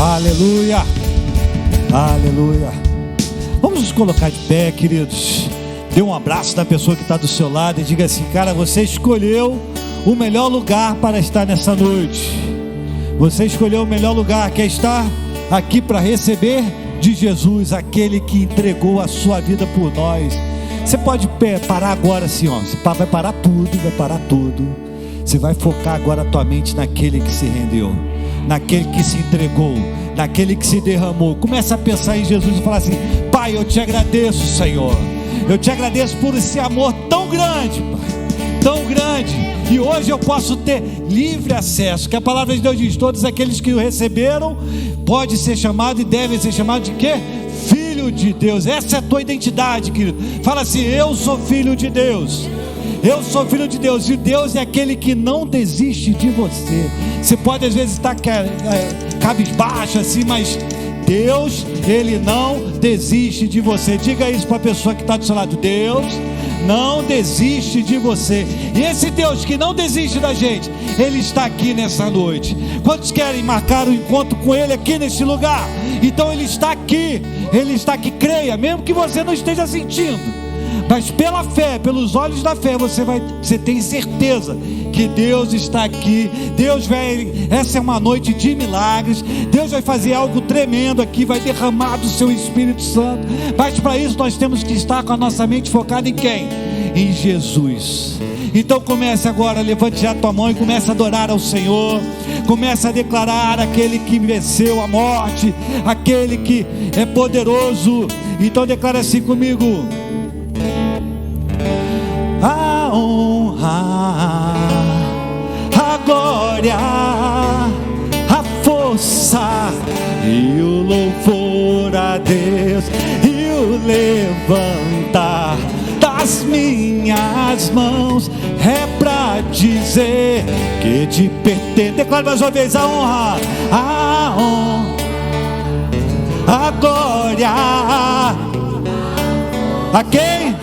Aleluia, aleluia. Vamos nos colocar de pé, queridos. Dê um abraço na pessoa que está do seu lado e diga assim: cara, você escolheu o melhor lugar para estar nessa noite. Você escolheu o melhor lugar, quer estar aqui para receber de Jesus, aquele que entregou a sua vida por nós. Você pode parar agora assim, ó. Você vai parar tudo. Você vai focar agora a tua mente naquele que se rendeu, naquele que se entregou, naquele que se derramou. Começa a pensar em Jesus e falar assim: Pai, eu te agradeço, Senhor. Eu te agradeço por esse amor tão grande, Pai, tão grande. E hoje eu posso ter livre acesso, que a palavra de Deus diz: todos aqueles que o receberam pode ser chamado e devem ser chamados de quê? Filho de Deus. Essa é a tua identidade, querido. Fala assim: eu sou filho de Deus. Eu sou filho de Deus. E Deus é aquele que não desiste de você. Você pode às vezes estar cabisbaixo assim, mas Deus, Ele não desiste de você. Diga isso para a pessoa que está do seu lado: Deus não desiste de você. E esse Deus que não desiste da gente, Ele está aqui nessa noite. Quantos querem marcar o encontro com Ele aqui nesse lugar? Então Ele está aqui. Ele está aqui. Creia, mesmo que você não esteja sentindo, mas pela fé, pelos olhos da fé, você tem certeza que Deus está aqui. Deus vai, essa é uma noite de milagres. Deus vai fazer algo tremendo aqui, vai derramar do seu Espírito Santo. Mas para isso nós temos que estar com a nossa mente focada em quem? Em Jesus. Então comece agora, levante já a tua mão e comece a adorar ao Senhor. Comece a declarar aquele que venceu a morte, aquele que é poderoso. Então declara assim comigo: a honra, a glória, a força e o louvor a Deus, e o levantar das minhas mãos é pra dizer que te pertence. Declara mais uma vez: a honra, a glória, a quem?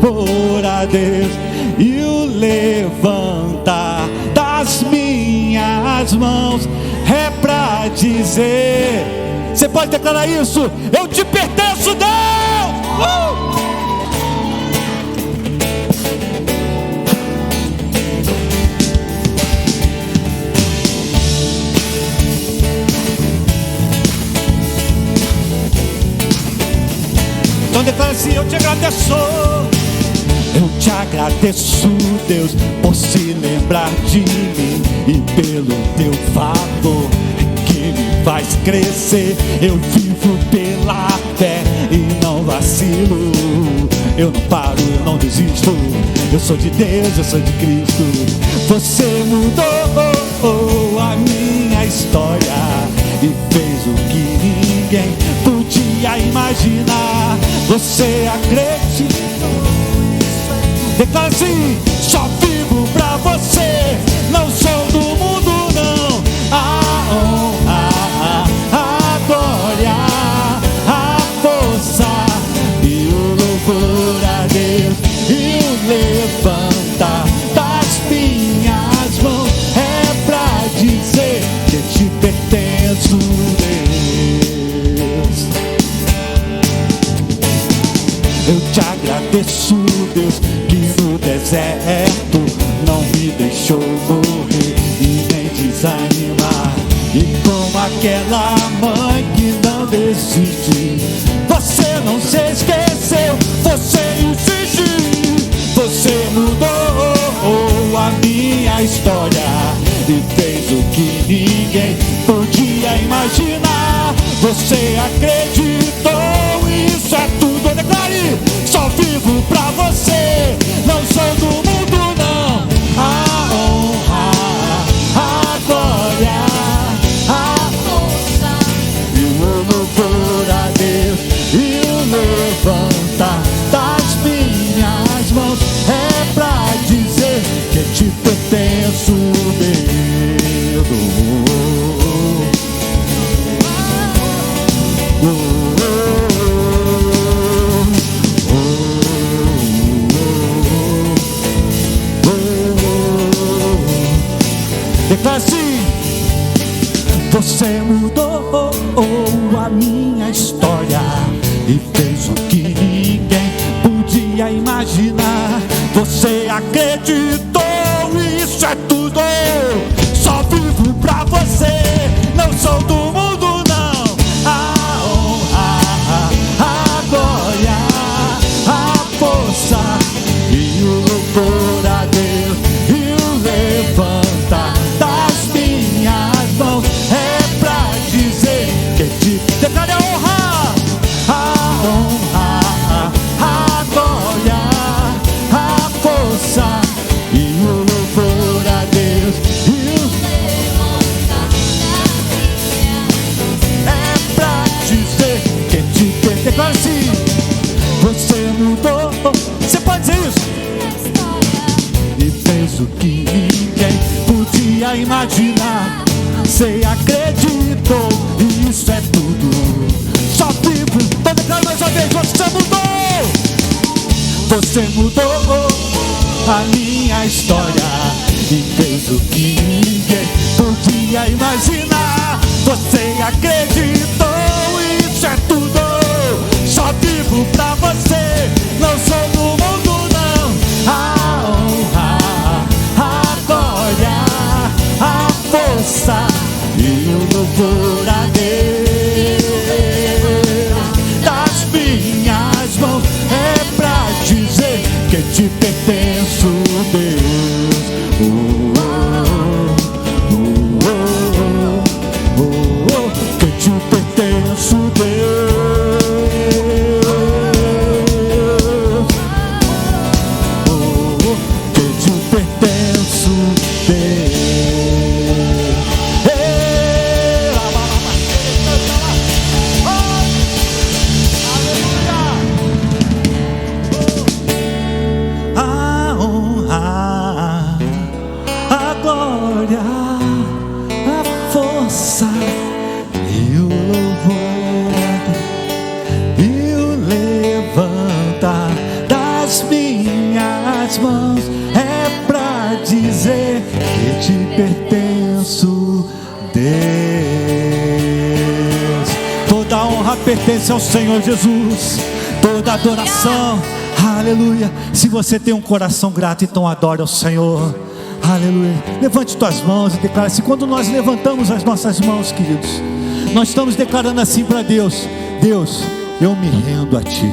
Por a Deus, e o levantar das minhas mãos é pra dizer. Você pode declarar isso: eu te pertenço, Deus. Então declara assim: eu te agradeço. Eu te agradeço, Deus, por se lembrar de mim, e pelo teu favor que me faz crescer. Eu vivo pela fé e não vacilo. Eu não paro, eu não desisto. Eu sou de Deus, eu sou de Cristo. Você mudou a minha história e fez o que ninguém podia imaginar. Você acreditou. Declara assim: só vivo pra você, não sou do mundo não. A honra, a glória, a força e o louvor a Deus, e o levantar das minhas mãos é pra dizer que te pertenço, Deus. Eu te agradeço, Deus, que no deserto não me deixou morrer e nem desanimar. E como aquela mãe que não desiste, você não se esqueceu, você insistiu. Você mudou a minha história e fez o que ninguém podia imaginar. Você acreditou, isso é tudo. Declare: só vivo pra você, não sou do mundo não. A honra, a glória, a força e o louvor a Deus, e o levantar das minhas mãos é pra dizer que te pertenço, Deus. Declara assim: Você mudou a minha história e fez o que ninguém podia imaginar. Você acreditou, isso é tudo. Só vivo pra você, não sou do mundo não. A honra, a glória, a força e o louvor a Deus, e o levantar das minhas mãos é pra dizer que te declare a honra, a glória, a força e o louvor a Deus, e o é pra dizer que te declare assim. Você mudou, você pode dizer isso, e fez o que ninguém podia imaginar. Você acreditou, e isso é tudo. Só vivo, tô declarando mais uma vez. Você mudou a minha história e fez o que ninguém podia imaginar. Você acreditou, isso é tudo. Só vivo pra você, não sou do mundo não. A honra, a glória, a força e o louvor a Deus das minhas mãos é pra dizer que te pertenço, Deus. Que te pertenço, Deus. Que te pertenço, Deus. A honra, a glória, a força e o louvor e o levantar das minhas mãos é pra dizer que te pertenço, Deus. Toda honra pertence ao Senhor Jesus, toda adoração, aleluia. Se você tem um coração grato, então adore ao Senhor, aleluia. Levante tuas mãos e declare assim. Quando nós levantamos as nossas mãos, queridos, nós estamos declarando assim para Deus: Deus, eu me rendo a Ti,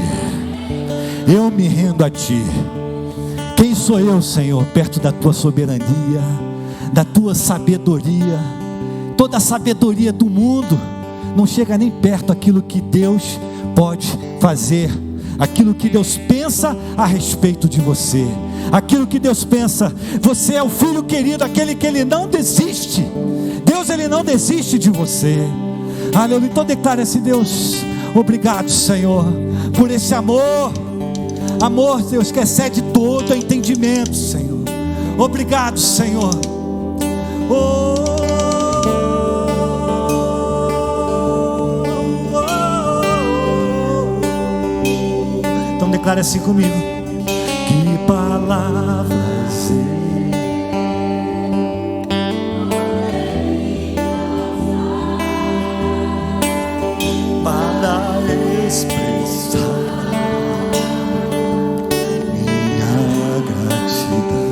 eu me rendo a Ti. Quem sou eu, Senhor, perto da Tua soberania, da Tua sabedoria? Toda a sabedoria do mundo não chega nem perto daquilo que Deus pode fazer, aquilo que Deus pensa a respeito de você, aquilo que Deus pensa. Você é o filho querido, aquele que Ele não desiste. Deus, Ele não desiste de você, aleluia. Então declare assim: Deus, obrigado, Senhor, por esse amor, Deus, que excede todo entendimento, Senhor. Obrigado, Senhor. Então declare assim comigo: que palavras para expressar minha gratidão.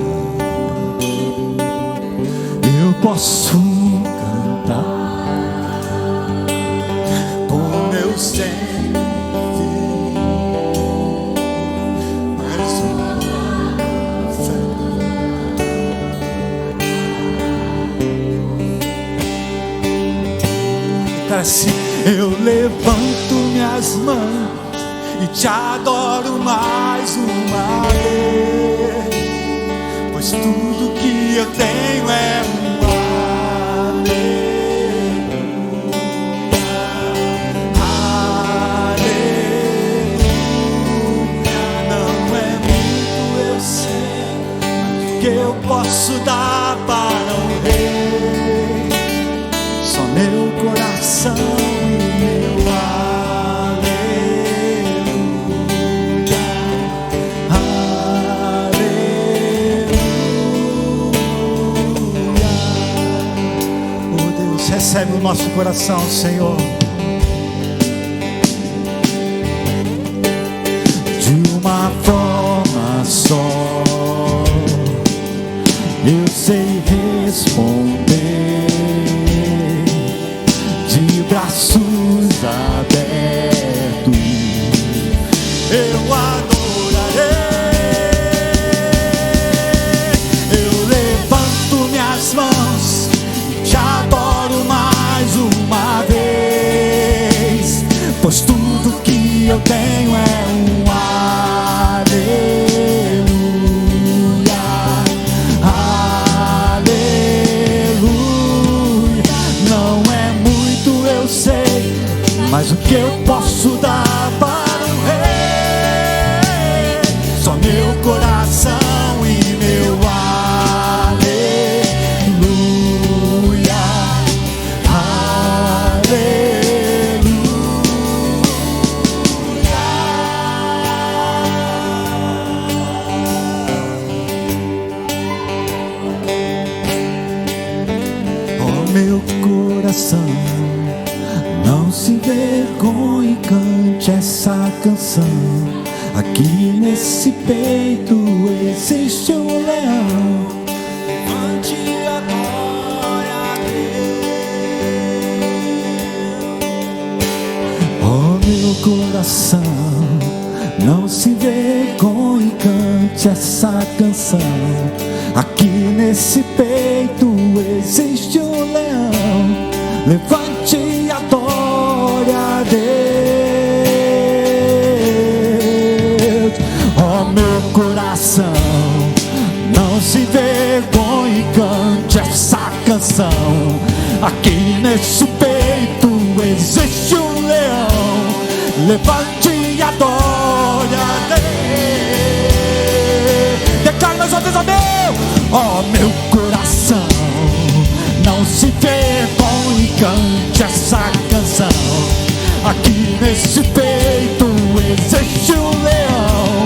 Eu posso cantar por meu ser. Assim, eu levanto minhas mãos e te adoro mais uma vez, pois tudo que eu tenho é uma aleluia, aleluia. Não é muito, eu sei, que eu posso dar para o Rei. Só meu coração e meu aleluia, aleluia. recebe o nosso coração, Senhor. De uma forma só eu sei responder, de braços abertos eu adorarei. Eu levanto minhas mãos e te adoro mais uma vez, pois tudo que eu tenho é um mas o que eu posso dar para o rei? Só meu coração e meu aleluia, aleluia. Oh, meu coração, não se envergonhe, cante essa canção. Aqui nesse peito existe um leão. Levante a glória a Deus. Oh, meu coração, não se envergonhe, cante essa canção. Aqui nesse peito existe um leão. Levante e adore a Deus. Oh, meu coração, não se envergonhe, cante essa canção. Aqui nesse peito existe um leão. Levante e adore a Deus. Declare mais uma vez a Deus. Oh, meu coração, não se envergonhe, cante essa canção. Aqui nesse peito existe um leão.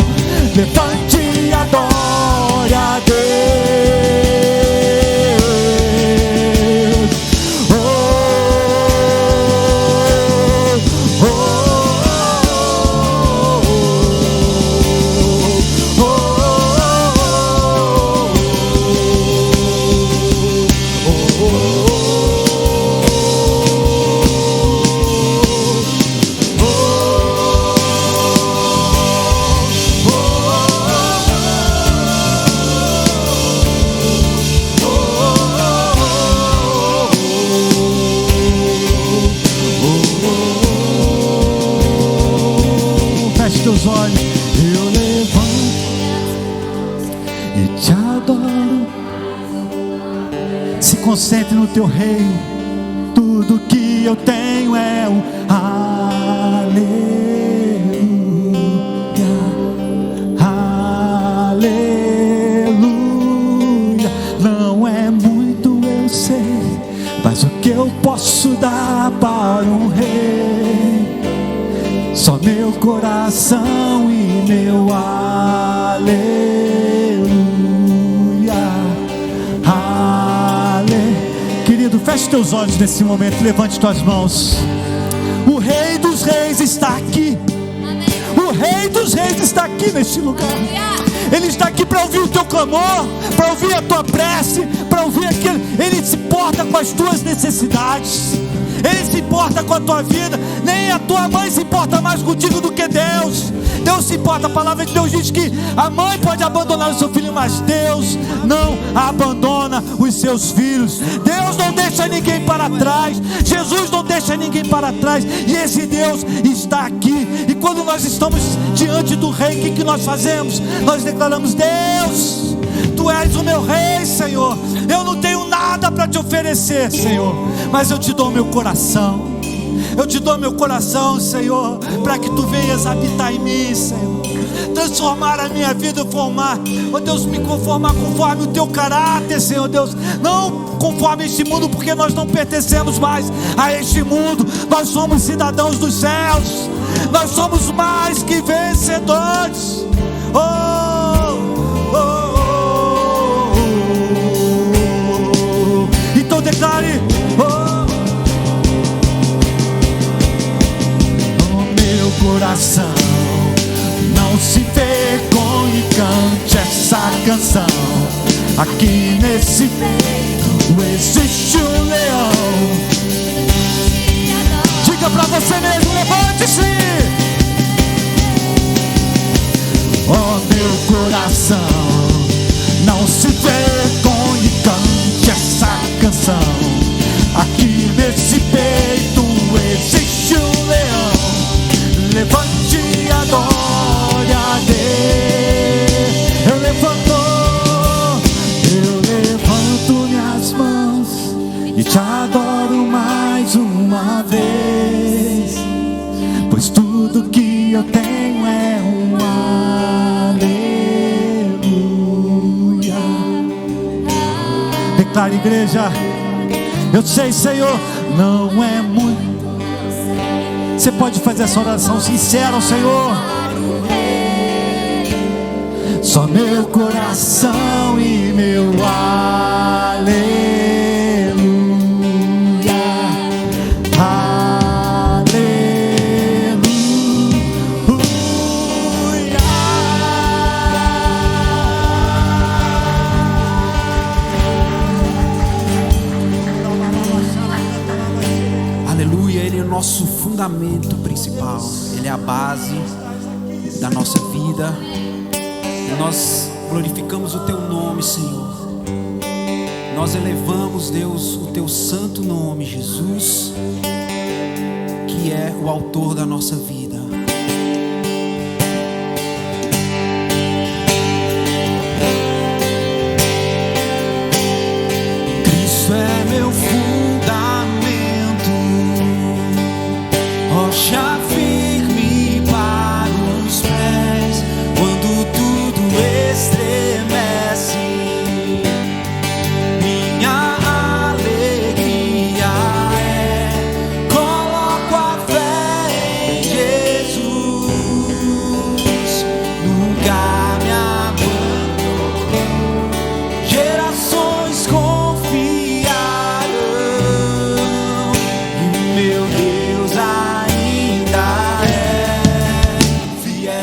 Levante e adore a Deus. Oh, oh, oh, oh, oh, feche teus olhos. Eu levanto e te adoro. Se concentre no teu reino. Tudo que eu tenho é um aleluia, aleluia. Não é muito, eu sei, mas o que eu posso dar para um rei? Só meu coração e meu aleluia, Querido, feche teus olhos nesse momento, levante tuas mãos. O Rei dos Reis está aqui. O Rei dos Reis está aqui neste lugar. Ele está aqui para ouvir o teu clamor, para ouvir a tua prece, para ouvir aquilo. Ele se importa com as tuas necessidades. Ele se importa com a tua vida. Nem a tua mãe se importa mais contigo do que Deus. Deus se importa. A palavra de Deus diz que a mãe pode abandonar o seu filho, mas Deus não abandona os seus filhos. Deus não deixa ninguém para trás. Jesus não deixa ninguém para trás. E esse Deus está aqui. E quando nós estamos diante do Rei, o que nós fazemos? Nós declaramos: Deus, Tu és o meu Rei, Senhor. Eu não tenho nada para te oferecer, Senhor, mas eu te dou meu coração. Eu te dou meu coração, Senhor, para que Tu venhas habitar em mim, Senhor. Transformar a minha vida, formar, ó Deus, me conformar conforme o Teu caráter, Senhor Deus. Não conforme este mundo, porque nós não pertencemos mais a este mundo. Nós somos cidadãos dos céus. Nós somos mais que vencedores. Então declare: coração não se vergonhe, cante essa canção. Aqui nesse peito existe um leão. Diga pra você mesmo, levante-se. Oh, meu coração, não se vergonhe, cante essa canção. Aqui nesse peito existe um leão. Levante e adore a Deus. Eu levanto minhas mãos e te adoro mais uma vez, pois tudo que eu tenho é um aleluia. Declara, igreja. Eu sei, Senhor, não é muito. Você pode fazer essa oração sincera ao Senhor. Só meu coração e meu aleluia. Aleluia, Ele é o nosso fundamento principal. Ele é a base da nossa vida. Nós glorificamos o Teu nome, Senhor. Nós elevamos, Deus, o Teu santo nome, Jesus, que é o autor da nossa vida. Cristo é meu fundamento, rocha firme para os pés, quando tudo estremece. Minha alegria é, coloco a fé em Jesus, nunca me abandonou. Gerações confiarão, e meu Deus ainda é fiel.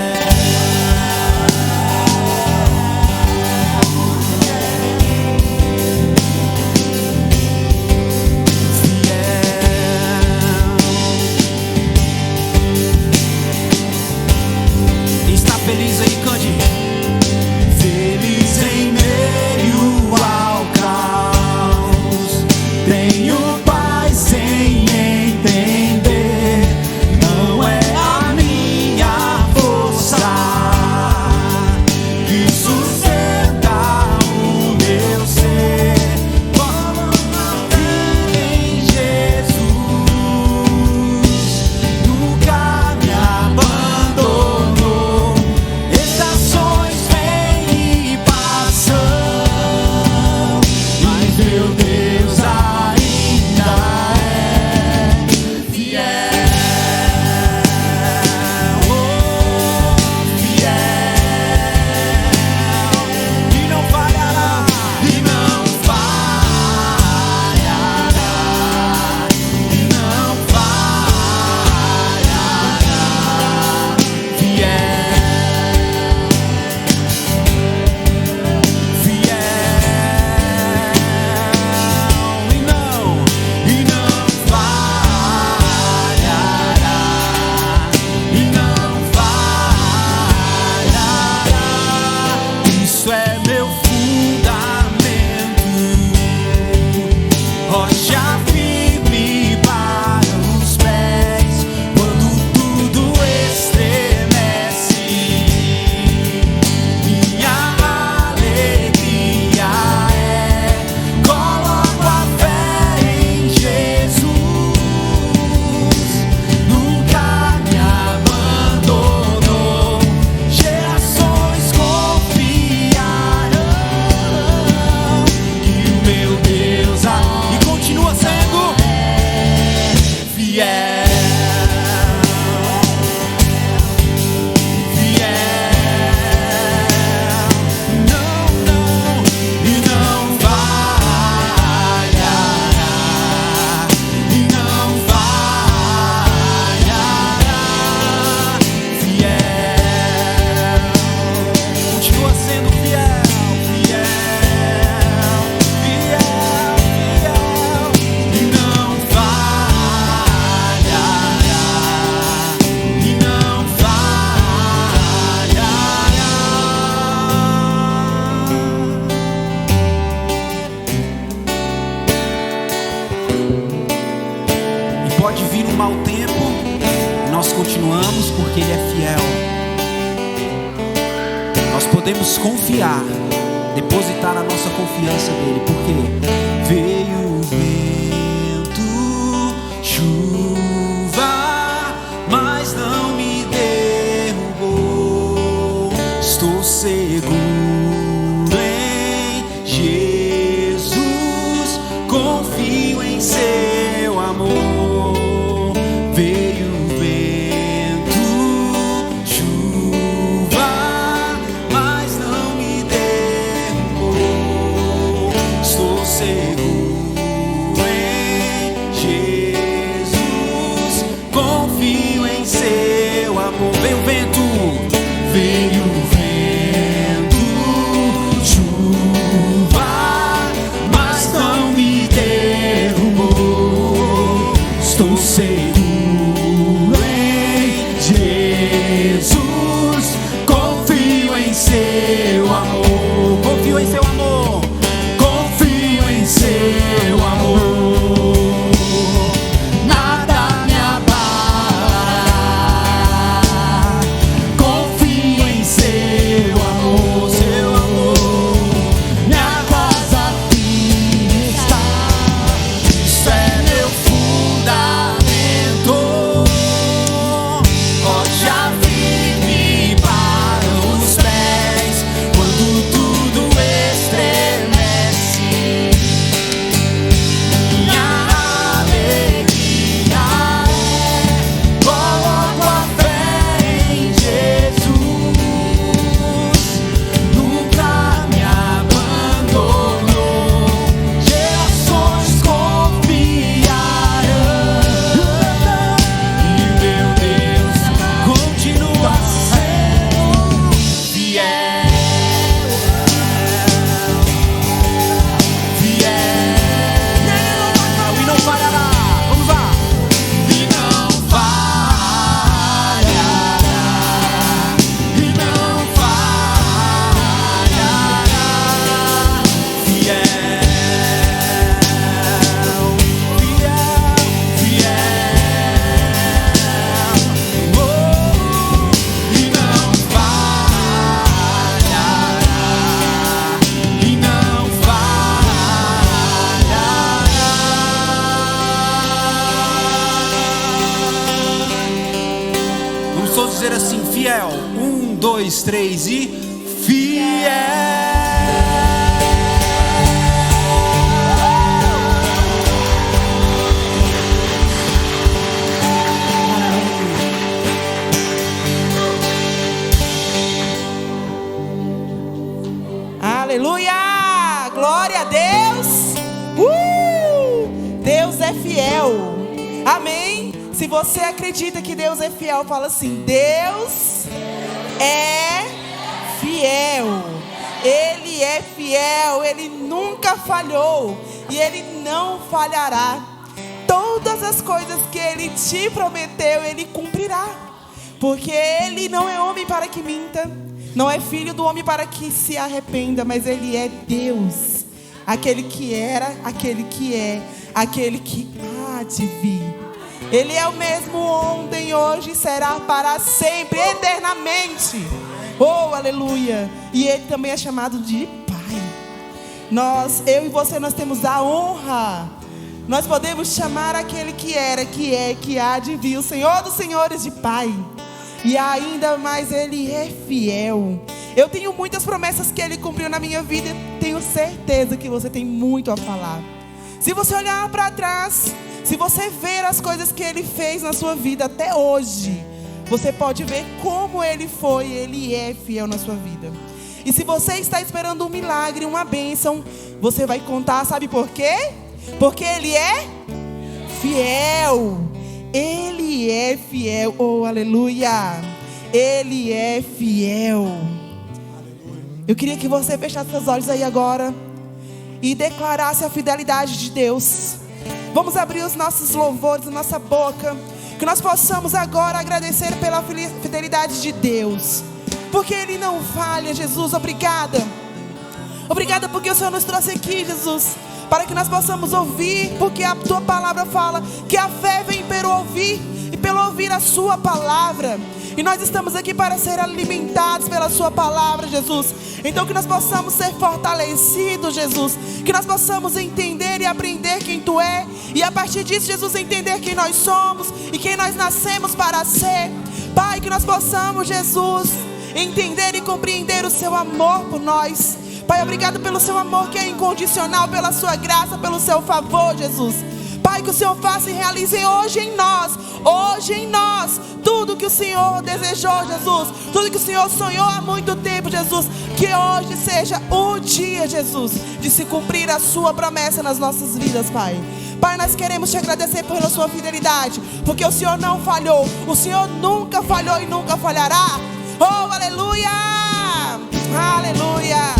Quem está feliz aí, cante. Feliz em meio ao caos, tenho paz sem entender. Não é a minha força que sustenta o meu ser. Coloco a fé em Jesus, nunca me abandonou. Estações vêm e passam, mas meu Deus ainda pode vir um mau tempo, e nós continuamos porque Ele é fiel. Nós podemos confiar, depositar a nossa confiança nele, porque veio o vento, chuva, mas não me derrubou. Estou seguro em Jesus, confio em seu amor. Veio o vento, chuva, mas não me derrubou. Estou seguro em Jesus, confio em seu amor. Veio o vento, veio o vento, chuva, mas não me derrubou. Estou seguro em Jesus, confio em seu amor. Confio em seu amor, confio em seu amor. Nada me abalará. Confio em seu amor, seu amor. Minha casa firme está. Isso é meu fundamento. Rocha firme para os pés quando tudo estremece. Minha alegria é coloco a fé em Jesus. Nunca me abandonou. Gerações confiarão. E meu Deus continua sendo fiel. Fiel. E não falhará. Vamos lá. E não falhará. E não falhará. Fiel. Fiel. Fiel. Oh, e não falhará. E não falhará. Vamos todos dizer assim: fiel. 1, 2, 3 e fiel. Aleluia! Glória a Deus! Deus é fiel. Amém? Se você acredita que Deus é fiel, fala assim: Deus é fiel. Ele é fiel. Ele nunca falhou e Ele não falhará. Todas as coisas que Ele te prometeu, Ele cumprirá. Porque Ele não é homem para que minta, não é filho do homem para que se arrependa, mas Ele é Deus, aquele que era, aquele que é, aquele que há de vir. Ele é o mesmo ontem, hoje e será para sempre, eternamente. Oh, aleluia! E Ele também é chamado de Pai. Eu e você, nós temos a honra. Nós podemos chamar aquele que era, que é, que há de vir, o Senhor dos Senhores, de Pai. E ainda mais Ele é fiel. Eu tenho muitas promessas que Ele cumpriu na minha vida. Tenho certeza que você tem muito a falar. Se você olhar para trás, se você ver as coisas que Ele fez na sua vida até hoje, você pode ver como Ele foi. Ele é fiel na sua vida. E se você está esperando um milagre, uma bênção, você vai contar, sabe por quê? Porque Ele é fiel. Ele é fiel. Oh, aleluia. Ele é fiel. Eu queria que você fechasse seus olhos aí agora e declarasse a fidelidade de Deus. Vamos abrir os nossos louvores, a nossa boca, que nós possamos agora agradecer pela fidelidade de Deus, porque Ele não falha. Jesus, obrigada. Obrigada porque o Senhor nos trouxe aqui, Jesus, para que nós possamos ouvir, porque a tua palavra fala que a fé vem pelo ouvir e pelo ouvir a sua palavra. E nós estamos aqui para ser alimentados pela sua palavra, Jesus. Então que nós possamos ser fortalecidos, Jesus. Que nós possamos entender e aprender quem tu é. E a partir disso, Jesus, entender quem nós somos e quem nós nascemos para ser. Pai, que nós possamos, Jesus, entender e compreender o seu amor por nós. Pai, obrigado pelo seu amor que é incondicional, pela sua graça, pelo seu favor, Jesus. Pai, que o Senhor faça e realize hoje em nós, tudo que o Senhor desejou, Jesus, tudo que o Senhor sonhou há muito tempo, Jesus, que hoje seja o dia, Jesus, de se cumprir a sua promessa nas nossas vidas, Pai. Pai, nós queremos te agradecer pela sua fidelidade, porque o Senhor não falhou, o Senhor nunca falhou e nunca falhará. Oh, aleluia, aleluia.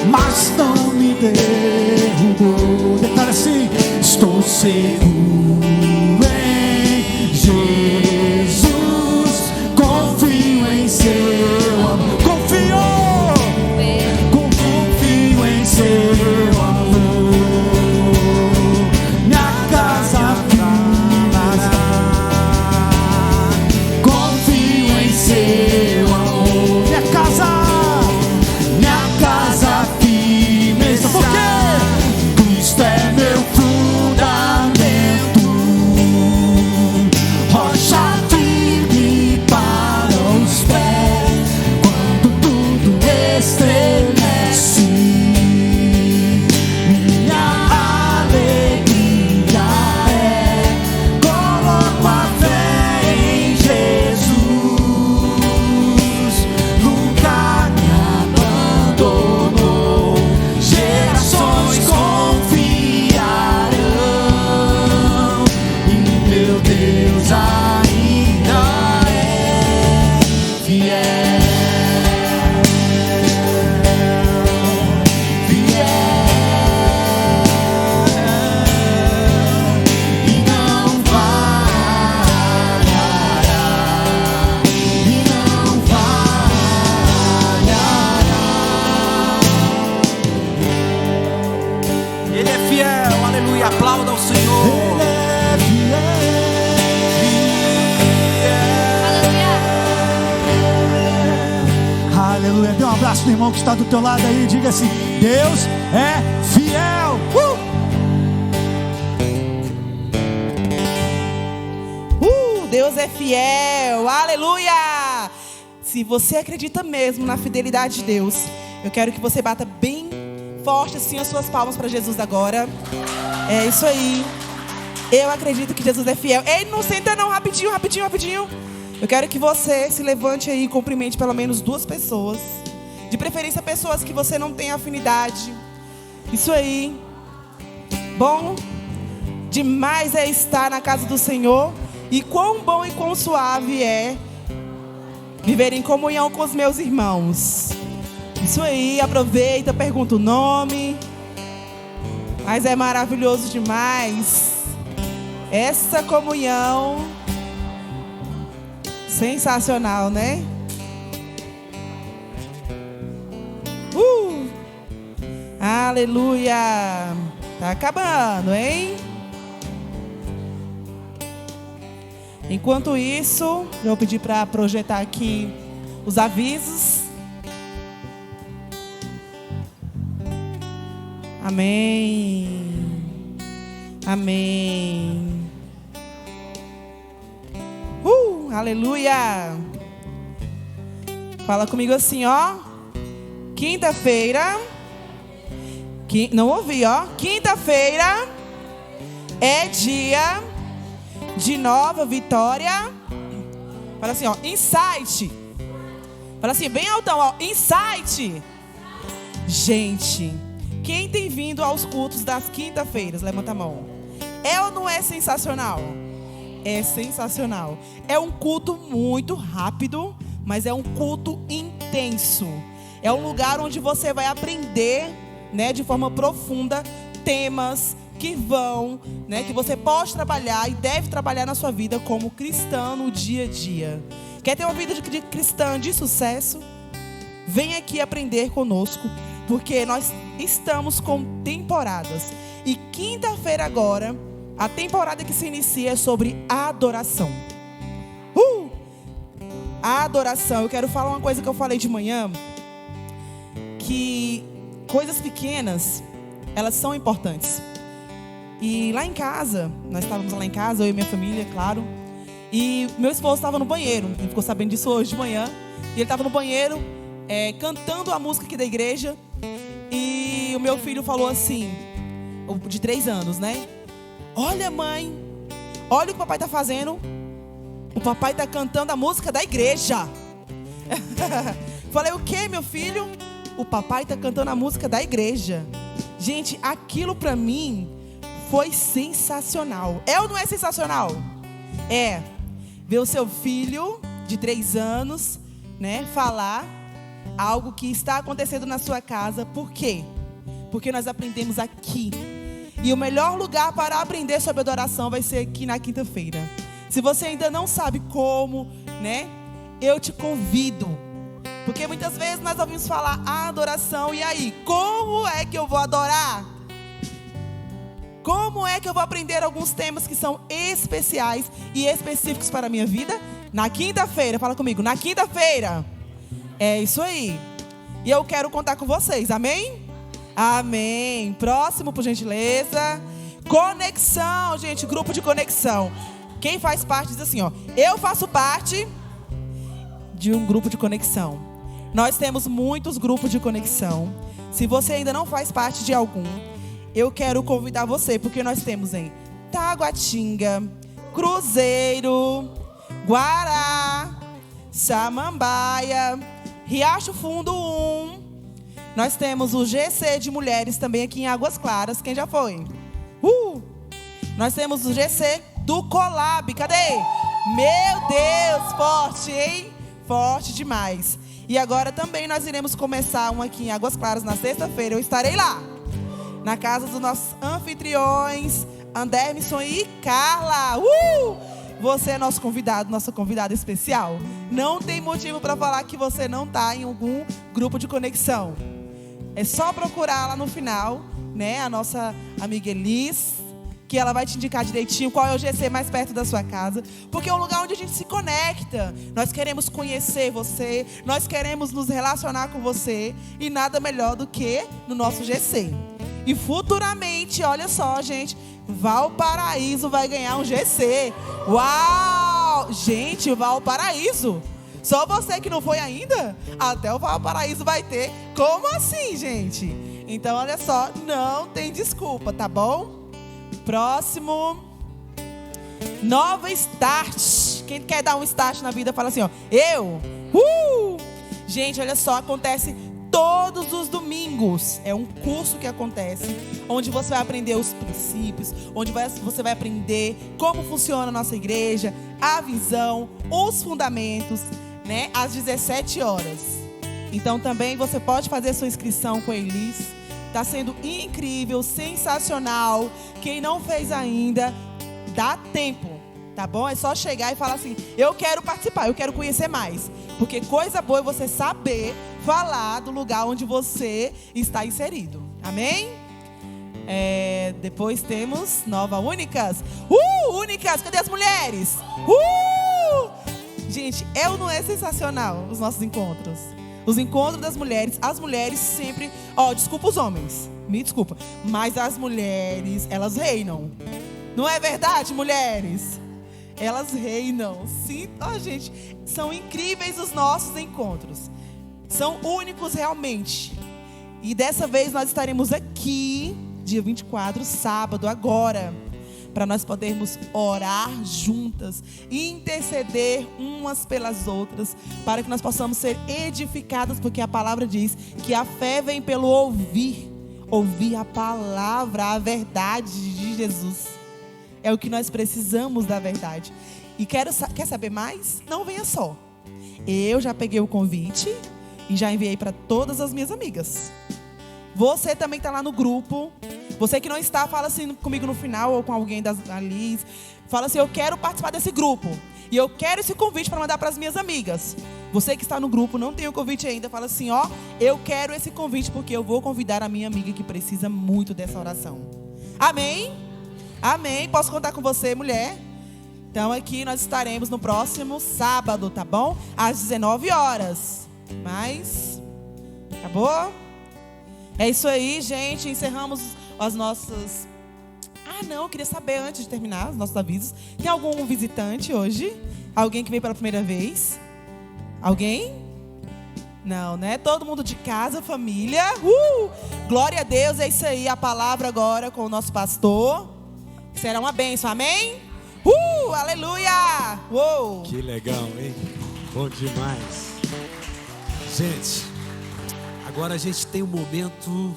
Mas não me derrubou. Declara assim: estou seguro em Jesus, confio em seu amor. Confio em seu amor. Minha casa ficará. Confio em seu amor. Minha casa porque Cristo é meu fundamento, rocha firme para os pés, quando tudo estremece. Minha alegria é, coloco a fé em Jesus, nunca me abandonou. Gerações confiarão, e meu Deus ainda é fiel, e não falhará, e não falhará. Ele é fiel, aleluia, aplauda ao Senhor. Ele é fiel. Aleluia. Dê um abraço no irmão que está do teu lado aí e diga assim: Deus é fiel. Deus é fiel, aleluia. Se você acredita mesmo na fidelidade de Deus, eu quero que você bata bem forte assim as suas palmas para Jesus agora. É isso aí. Eu acredito que Jesus é fiel. Ei, não senta não, rapidinho. Eu quero que você se levante aí e cumprimente pelo menos 2 pessoas. De preferência pessoas que você não tem afinidade. Isso aí. Bom demais é estar na casa do Senhor. E quão bom e quão suave é viver em comunhão com os meus irmãos. Isso aí, aproveita, pergunta o nome. Mas é maravilhoso demais essa comunhão. Sensacional, né? Aleluia. Tá acabando, hein? Enquanto isso, eu vou pedir para projetar aqui os avisos. Amém. Amém. Aleluia. Fala comigo assim, ó. Quinta-feira. Não ouvi, ó. Quinta-feira é dia de nova vitória. Fala assim, ó. Insight. Fala assim, bem altão, ó. Insight. Gente, quem tem vindo aos cultos das quinta-feiras? Levanta a mão. É ou não é sensacional? É sensacional. É um culto muito rápido, mas é um culto intenso. É um lugar onde você vai aprender, né, de forma profunda, temas que vão, né, que você pode trabalhar e deve trabalhar na sua vida como cristão no dia a dia. Quer ter uma vida de cristã de sucesso? vem aqui aprender conosco, porque nós estamos com temporadas. E quinta-feira agora, a temporada que se inicia é sobre adoração. A adoração. Eu quero falar uma coisa que eu falei de manhã, que coisas pequenas, elas são importantes. E lá em casa, nós estávamos lá em casa, eu e minha família, claro. E meu esposo estava no banheiro. Ele ficou sabendo disso hoje de manhã. E ele estava no banheiro, cantando a música aqui da igreja. E o meu filho falou assim, de 3 anos, né? Olha, mãe, olha o que o papai está fazendo. O papai está cantando a música da igreja. Falei, o que, meu filho? O papai está cantando a música da igreja. Gente, aquilo para mim foi sensacional. É ou não é sensacional? É. Ver o seu filho de 3 anos, né, falar algo que está acontecendo na sua casa. Por quê? Porque nós aprendemos aqui. E o melhor lugar para aprender sobre adoração vai ser aqui na quinta-feira. Se você ainda não sabe como, né, eu te convido. Porque muitas vezes nós ouvimos falar adoração, e aí, como é que eu vou adorar? Como é que eu vou aprender alguns temas que são especiais e específicos para a minha vida? Na quinta-feira, fala comigo, na quinta-feira. É isso aí. E eu quero contar com vocês, amém? Amém. Próximo, por gentileza. Conexão, gente, grupo de conexão. Quem faz parte diz assim, ó, eu faço parte de um grupo de conexão. Nós temos muitos grupos de conexão. Se você ainda não faz parte de algum, eu quero convidar você, porque nós temos em Taguatinga, Cruzeiro, Guará, Samambaia, Riacho Fundo 1. Nós temos o GC de mulheres também aqui em Águas Claras. Quem já foi? Nós temos o GC do Colab. Cadê? Meu Deus, forte, hein? Forte demais. E agora também nós iremos começar um aqui em Águas Claras na sexta-feira. Eu estarei lá, na casa dos nossos anfitriões, Anderson e Carla. Você é nosso convidado, nossa convidada especial. Não tem motivo para falar que você não está em algum grupo de conexão. É só procurar lá no final, né, a nossa amiga Elis, que ela vai te indicar direitinho qual é o GC mais perto da sua casa, porque é um lugar onde a gente se conecta. Nós queremos conhecer você, nós queremos nos relacionar com você, e nada melhor do que no nosso GC. E futuramente, olha só, gente, Valparaíso vai ganhar um GC. Uau! Gente, Valparaíso. Só você que não foi ainda? Até o Valparaíso vai ter. Como assim, gente? Então, olha só, não tem desculpa, tá bom? Próximo. Nova Start. Quem quer dar um start na vida, fala assim, ó. Eu. Gente, olha só, acontece todos os domingos. É um curso que acontece, onde você vai aprender os princípios, onde você vai aprender como funciona a nossa igreja, a visão, os fundamentos, né? Às 17 horas. Então também você pode fazer sua inscrição com a Elis. Está sendo incrível, sensacional. Quem não fez ainda, dá tempo, tá bom? É só chegar e falar assim, eu quero participar, eu quero conhecer mais. Porque coisa boa é você saber falar do lugar onde você está inserido. Amém? Depois temos Nova Únicas. Únicas, cadê as mulheres? Gente, é ou não é sensacional os nossos encontros? Os encontros das mulheres, as mulheres sempre... desculpa os homens, me desculpa. Mas as mulheres, elas reinam. Não é verdade, mulheres? Elas reinam. Sim, gente, são incríveis os nossos encontros. São únicos realmente. E dessa vez nós estaremos aqui, dia 24, sábado, agora, para nós podermos orar juntas, interceder umas pelas outras, para que nós possamos ser edificadas, porque a palavra diz que a fé vem pelo ouvir a palavra, a verdade de Jesus. É o que nós precisamos da verdade. E quer saber mais? Não venha só. Eu já peguei o convite e já enviei para todas as minhas amigas. Você também está lá no grupo. Você que não está, fala assim comigo no final ou com alguém da Liz. Fala assim, eu quero participar desse grupo. E eu quero esse convite para mandar para as minhas amigas. Você que está no grupo, não tem o convite ainda, fala assim, ó, eu quero esse convite porque eu vou convidar a minha amiga que precisa muito dessa oração. Amém? Amém. Posso contar com você, mulher? Então aqui nós estaremos no próximo sábado, tá bom? Às 19 horas. Mas, acabou? É isso aí, gente. Encerramos as nossas... eu queria saber, antes de terminar os nossos avisos, tem algum visitante hoje? Alguém que veio pela primeira vez? Alguém? Não, né? Todo mundo de casa, família. Glória a Deus, é isso aí. A palavra agora com o nosso pastor. Será uma bênção, amém? Aleluia! Uou! Que legal, hein? Bom demais. Gente, agora a gente tem um momento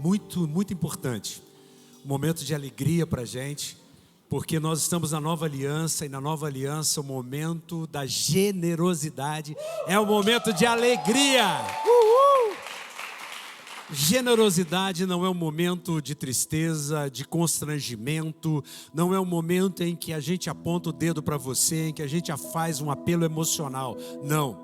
muito, muito importante. Um momento de alegria para a gente, porque nós estamos na nova aliança, e na nova aliança o momento da generosidade é um momento de alegria. Generosidade não é um momento de tristeza, de constrangimento, não é um momento em que a gente aponta o dedo para você, em que a gente faz um apelo emocional. Não,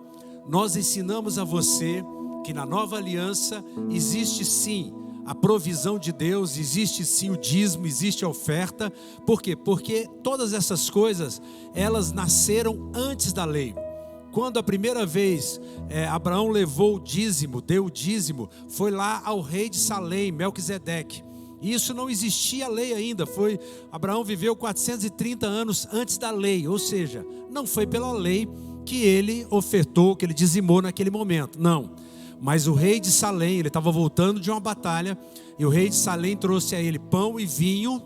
nós ensinamos a você que na nova aliança existe sim a provisão de Deus, existe sim o dízimo, existe a oferta. Por quê? Porque todas essas coisas, elas nasceram antes da lei. Quando a primeira vez Abraão levou o dízimo, deu o dízimo, foi lá ao rei de Salém, Melquisedeque. E isso não existia lei ainda, Abraão viveu 430 anos antes da lei, ou seja, não foi pela lei que ele ofertou, que ele dizimou naquele momento, não. Mas o rei de Salém, ele estava voltando de uma batalha, e o rei de Salém trouxe a ele pão e vinho,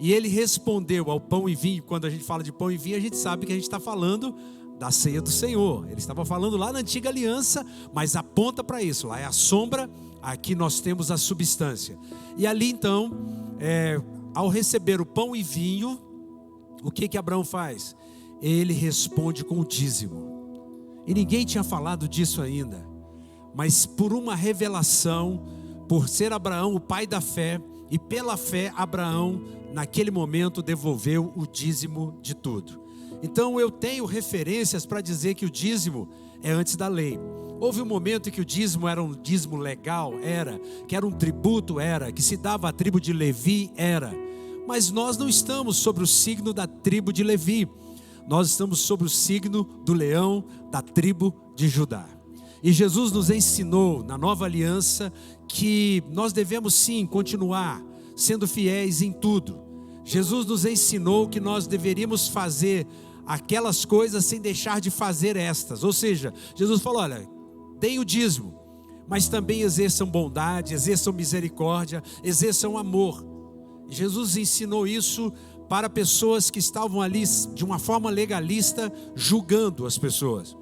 e ele respondeu ao pão e vinho. Quando a gente fala de pão e vinho, a gente sabe que a gente está falando da ceia do Senhor. Ele estava falando lá na antiga aliança, mas aponta para isso. Lá é a sombra, aqui nós temos a substância. E ali então, ao receber o pão e vinho, o que Abraão faz? Ele responde com o dízimo. E ninguém tinha falado disso ainda. Mas por uma revelação, por ser Abraão o pai da fé, e pela fé Abraão naquele momento devolveu o dízimo de tudo. Então eu tenho referências para dizer que o dízimo é antes da lei. Houve um momento em que o dízimo era um dízimo legal, que era um tributo, que se dava à tribo de Levi, mas nós não estamos sobre o signo da tribo de Levi, nós estamos sobre o signo do leão da tribo de Judá. E Jesus nos ensinou na nova aliança que nós devemos sim continuar sendo fiéis em tudo. Jesus nos ensinou que nós deveríamos fazer aquelas coisas sem deixar de fazer estas. Ou seja, Jesus falou, olha, deem o dízimo, mas também exerçam bondade, exerçam misericórdia, exerçam amor. Jesus ensinou isso para pessoas que estavam ali de uma forma legalista, julgando as pessoas.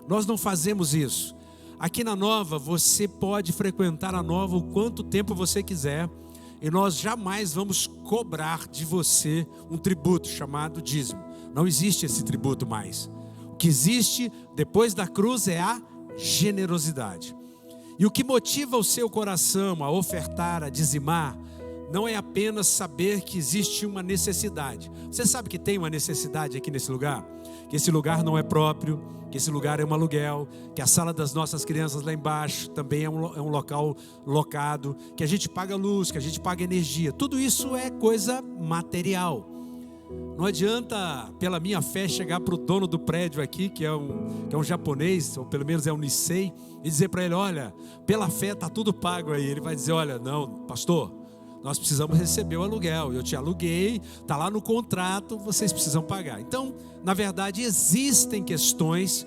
Nós não fazemos isso. Aqui na Nova, você pode frequentar a Nova o quanto tempo você quiser, e nós jamais vamos cobrar de você um tributo chamado dízimo. Não existe esse tributo mais. O que existe depois da cruz é a generosidade. E o que motiva o seu coração a ofertar, a dizimar, não é apenas saber que existe uma necessidade. Você sabe que tem uma necessidade aqui nesse lugar? Que esse lugar não é próprio, que esse lugar é um aluguel, que a sala das nossas crianças lá embaixo também é um local locado, que a gente paga luz, que a gente paga energia. Tudo isso é coisa material. Não adianta, pela minha fé, chegar para o dono do prédio aqui, que é um japonês, ou pelo menos é um Nisei, e dizer para ele, olha, pela fé está tudo pago aí. Ele vai dizer, olha, não, pastor, nós precisamos receber o aluguel, eu te aluguei, está lá no contrato, vocês precisam pagar. Então, na verdade, existem questões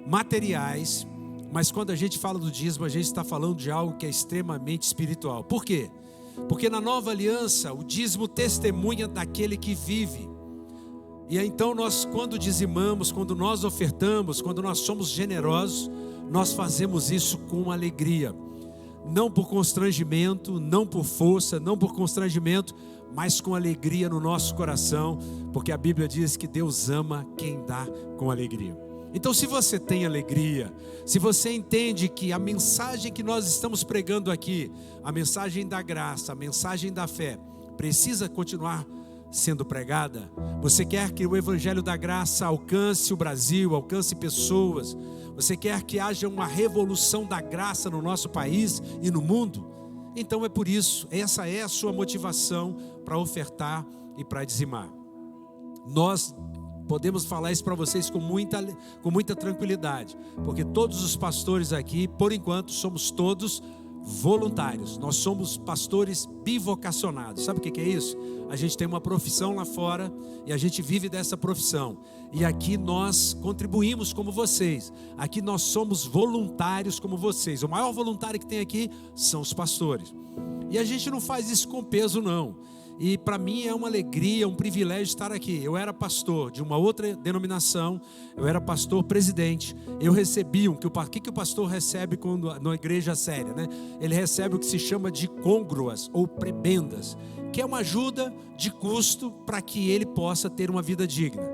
materiais, mas quando a gente fala do dízimo, a gente está falando de algo que é extremamente espiritual. Por quê? Porque na nova aliança, o dízimo testemunha daquele que vive. E então nós, quando dizimamos, quando nós ofertamos, quando nós somos generosos, nós fazemos isso com alegria. Não por constrangimento, não por força, não por constrangimento, mas com alegria no nosso coração, porque a Bíblia diz que Deus ama quem dá com alegria. Então, se você tem alegria, se você entende que a mensagem que nós estamos pregando aqui, a mensagem da graça, a mensagem da fé, precisa continuar sendo pregada? Você quer que o evangelho da graça alcance o Brasil, alcance pessoas? Você quer que haja uma revolução da graça no nosso país e no mundo? Então é por isso, essa é a sua motivação para ofertar e para dizimar. Nós podemos falar isso para vocês com muita tranquilidade, porque todos os pastores aqui, por enquanto, somos todos voluntários. Nós somos pastores bivocacionados. Sabe o que é isso? A gente tem uma profissão lá fora e a gente vive dessa profissão. E aqui nós contribuímos como vocês. Aqui nós somos voluntários como vocês. O maior voluntário que tem aqui são os pastores. E a gente não faz isso com peso, não. E para mim é uma alegria, um privilégio estar aqui. Eu era pastor de uma outra denominação, eu era pastor presidente. Eu recebi o que o pastor recebe quando na igreja séria, né? Ele recebe o que se chama de côngruas ou prebendas, que é uma ajuda de custo para que ele possa ter uma vida digna.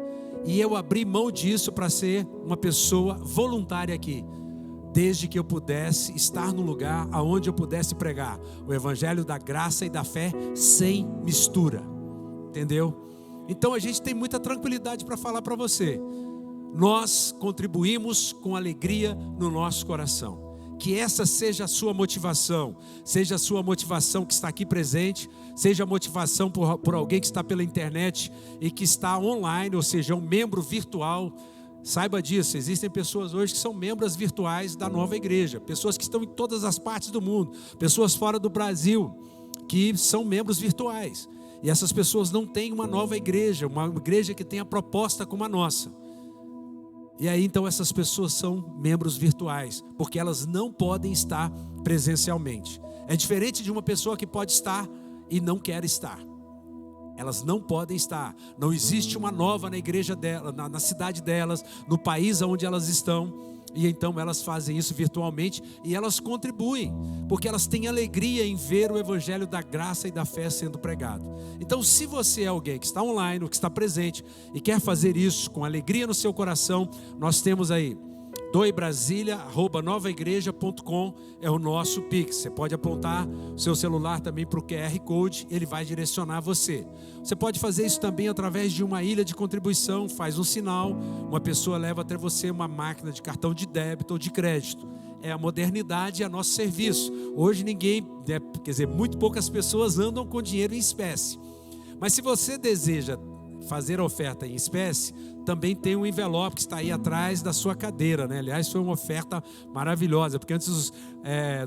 E eu abri mão disso para ser uma pessoa voluntária aqui, desde que eu pudesse estar no lugar aonde eu pudesse pregar o evangelho da graça e da fé sem mistura, entendeu? Então a gente tem muita tranquilidade para falar para você. Nós contribuímos com alegria no nosso coração. Que essa seja a sua motivação, seja a sua motivação que está aqui presente, seja a motivação por alguém que está pela internet e que está online, ou seja, um membro virtual. Saiba disso, existem pessoas hoje que são membros virtuais da nova igreja, pessoas que estão em todas as partes do mundo, pessoas fora do Brasil, que são membros virtuais. E essas pessoas não têm uma nova igreja, uma igreja que tenha proposta como a nossa. E aí então essas pessoas são membros virtuais, porque elas não podem estar presencialmente. É diferente de uma pessoa que pode estar e não quer estar. Elas não podem estar. Não existe uma nova na igreja dela, na cidade delas, no país onde elas estão. E então elas fazem isso virtualmente e elas contribuem, porque elas têm alegria em ver o evangelho da graça e da fé sendo pregado. Então, se você é alguém que está online ou que está presente e quer fazer isso com alegria no seu coração, nós temos aí doebrasilia@novaigreja.com é o nosso Pix. Você pode apontar o seu celular também para o QR Code, ele vai direcionar você. Você pode fazer isso também através de uma ilha de contribuição, faz um sinal, uma pessoa leva até você uma máquina de cartão de débito ou de crédito. É a modernidade e a nosso serviço. Hoje muito poucas pessoas andam com dinheiro em espécie. Mas se você deseja fazer a oferta em espécie, também tem um envelope que está aí atrás da sua cadeira, né? Aliás, foi uma oferta maravilhosa, porque antes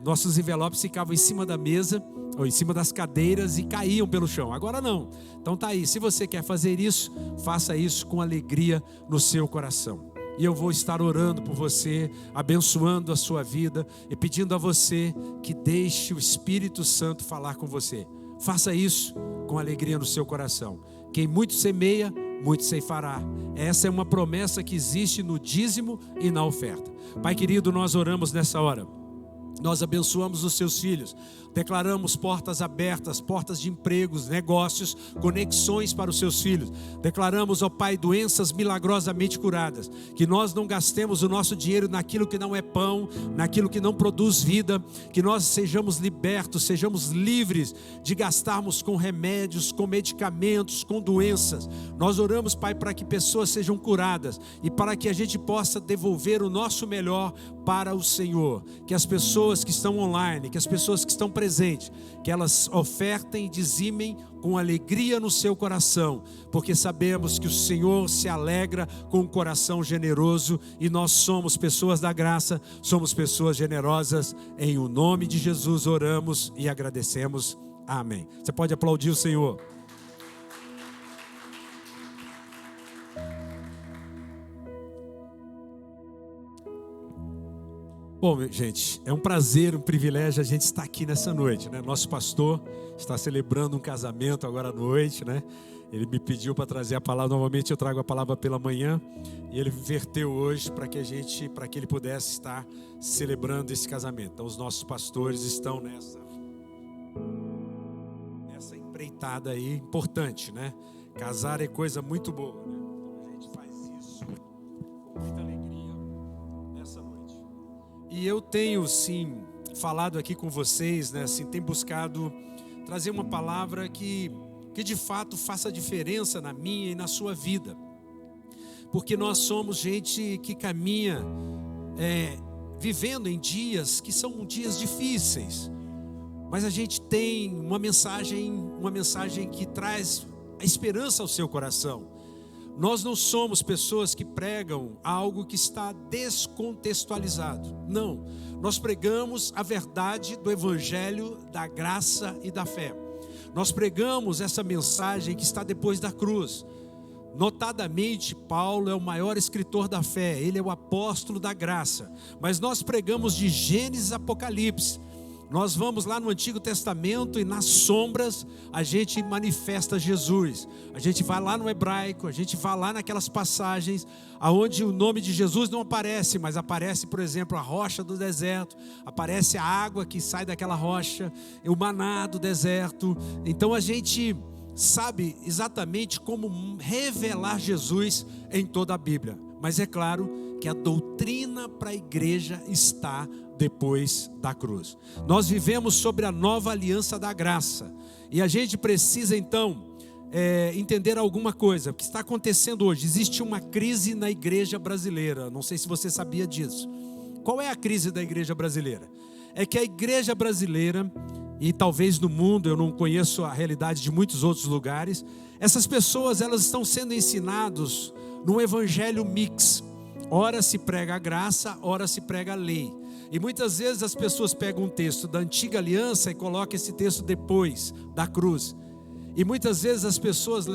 nossos envelopes ficavam em cima da mesa ou em cima das cadeiras e caíam pelo chão. Agora não. Então tá aí, se você quer fazer isso, faça isso com alegria no seu coração. E eu vou estar orando por você, abençoando a sua vida e pedindo a você que deixe o Espírito Santo falar com você. Faça isso com alegria no seu coração. Quem muito semeia, muito ceifará. Essa é uma promessa que existe no dízimo e na oferta. Pai querido, nós oramos nessa hora. Nós abençoamos os seus filhos, declaramos portas abertas, portas de empregos, negócios, conexões para os seus filhos. Declaramos, ó Pai, doenças milagrosamente curadas, que nós não gastemos o nosso dinheiro naquilo que não é pão, naquilo que não produz vida, que nós sejamos libertos, sejamos livres de gastarmos com remédios, com medicamentos, com doenças. Nós oramos, Pai, para que pessoas sejam curadas e para que a gente possa devolver o nosso melhor para o Senhor. Que as pessoas que estão online, que as pessoas que estão presentes, que elas ofertem e dizimem com alegria no seu coração, porque sabemos que o Senhor se alegra com um coração generoso e nós somos pessoas da graça, somos pessoas generosas. Em o nome de Jesus oramos e agradecemos. Amém. Você pode aplaudir o Senhor. Bom, gente, é um prazer, um privilégio a gente estar aqui nessa noite, né? Nosso pastor está celebrando um casamento agora à noite, né? Ele me pediu para trazer a palavra, normalmente eu trago a palavra pela manhã, e ele verteu hoje para que ele pudesse estar celebrando esse casamento. Então os nossos pastores estão nessa empreitada aí, importante, né? Casar é coisa muito boa, né? Então a gente faz isso com muita alegria. E eu tenho, sim, falado aqui com vocês, né, assim, tenho buscado trazer uma palavra que que de fato faça diferença na minha e na sua vida. Porque nós somos gente que caminha vivendo em dias que são dias difíceis. Mas a gente tem uma mensagem que traz a esperança ao seu coração. Nós não somos pessoas que pregam algo que está descontextualizado. Não, nós pregamos a verdade do evangelho, da graça e da fé. Nós pregamos essa mensagem que está depois da cruz. Notadamente, Paulo é o maior escritor da fé, ele é o apóstolo da graça. Mas nós pregamos de Gênesis a Apocalipse. Nós vamos lá no Antigo Testamento e nas sombras a gente manifesta Jesus. A gente vai lá no hebraico, a gente vai lá naquelas passagens onde o nome de Jesus não aparece, mas aparece, por exemplo, a rocha do deserto, aparece a água que sai daquela rocha, o maná do deserto. Então a gente sabe exatamente como revelar Jesus em toda a Bíblia. Mas é claro que a doutrina para a igreja está depois da cruz. Nós vivemos sobre a nova aliança da graça. E a gente precisa então entender alguma coisa. O que está acontecendo hoje? Existe uma crise na igreja brasileira. Não sei se você sabia disso. Qual é a crise da igreja brasileira? É que a igreja brasileira, e talvez no mundo, eu não conheço a realidade de muitos outros lugares, essas pessoas elas estão sendo ensinados num evangelho mix. Ora se prega a graça, ora se prega a lei. E muitas vezes as pessoas pegam um texto da antiga aliança e colocam esse texto depois da cruz. E muitas vezes as pessoas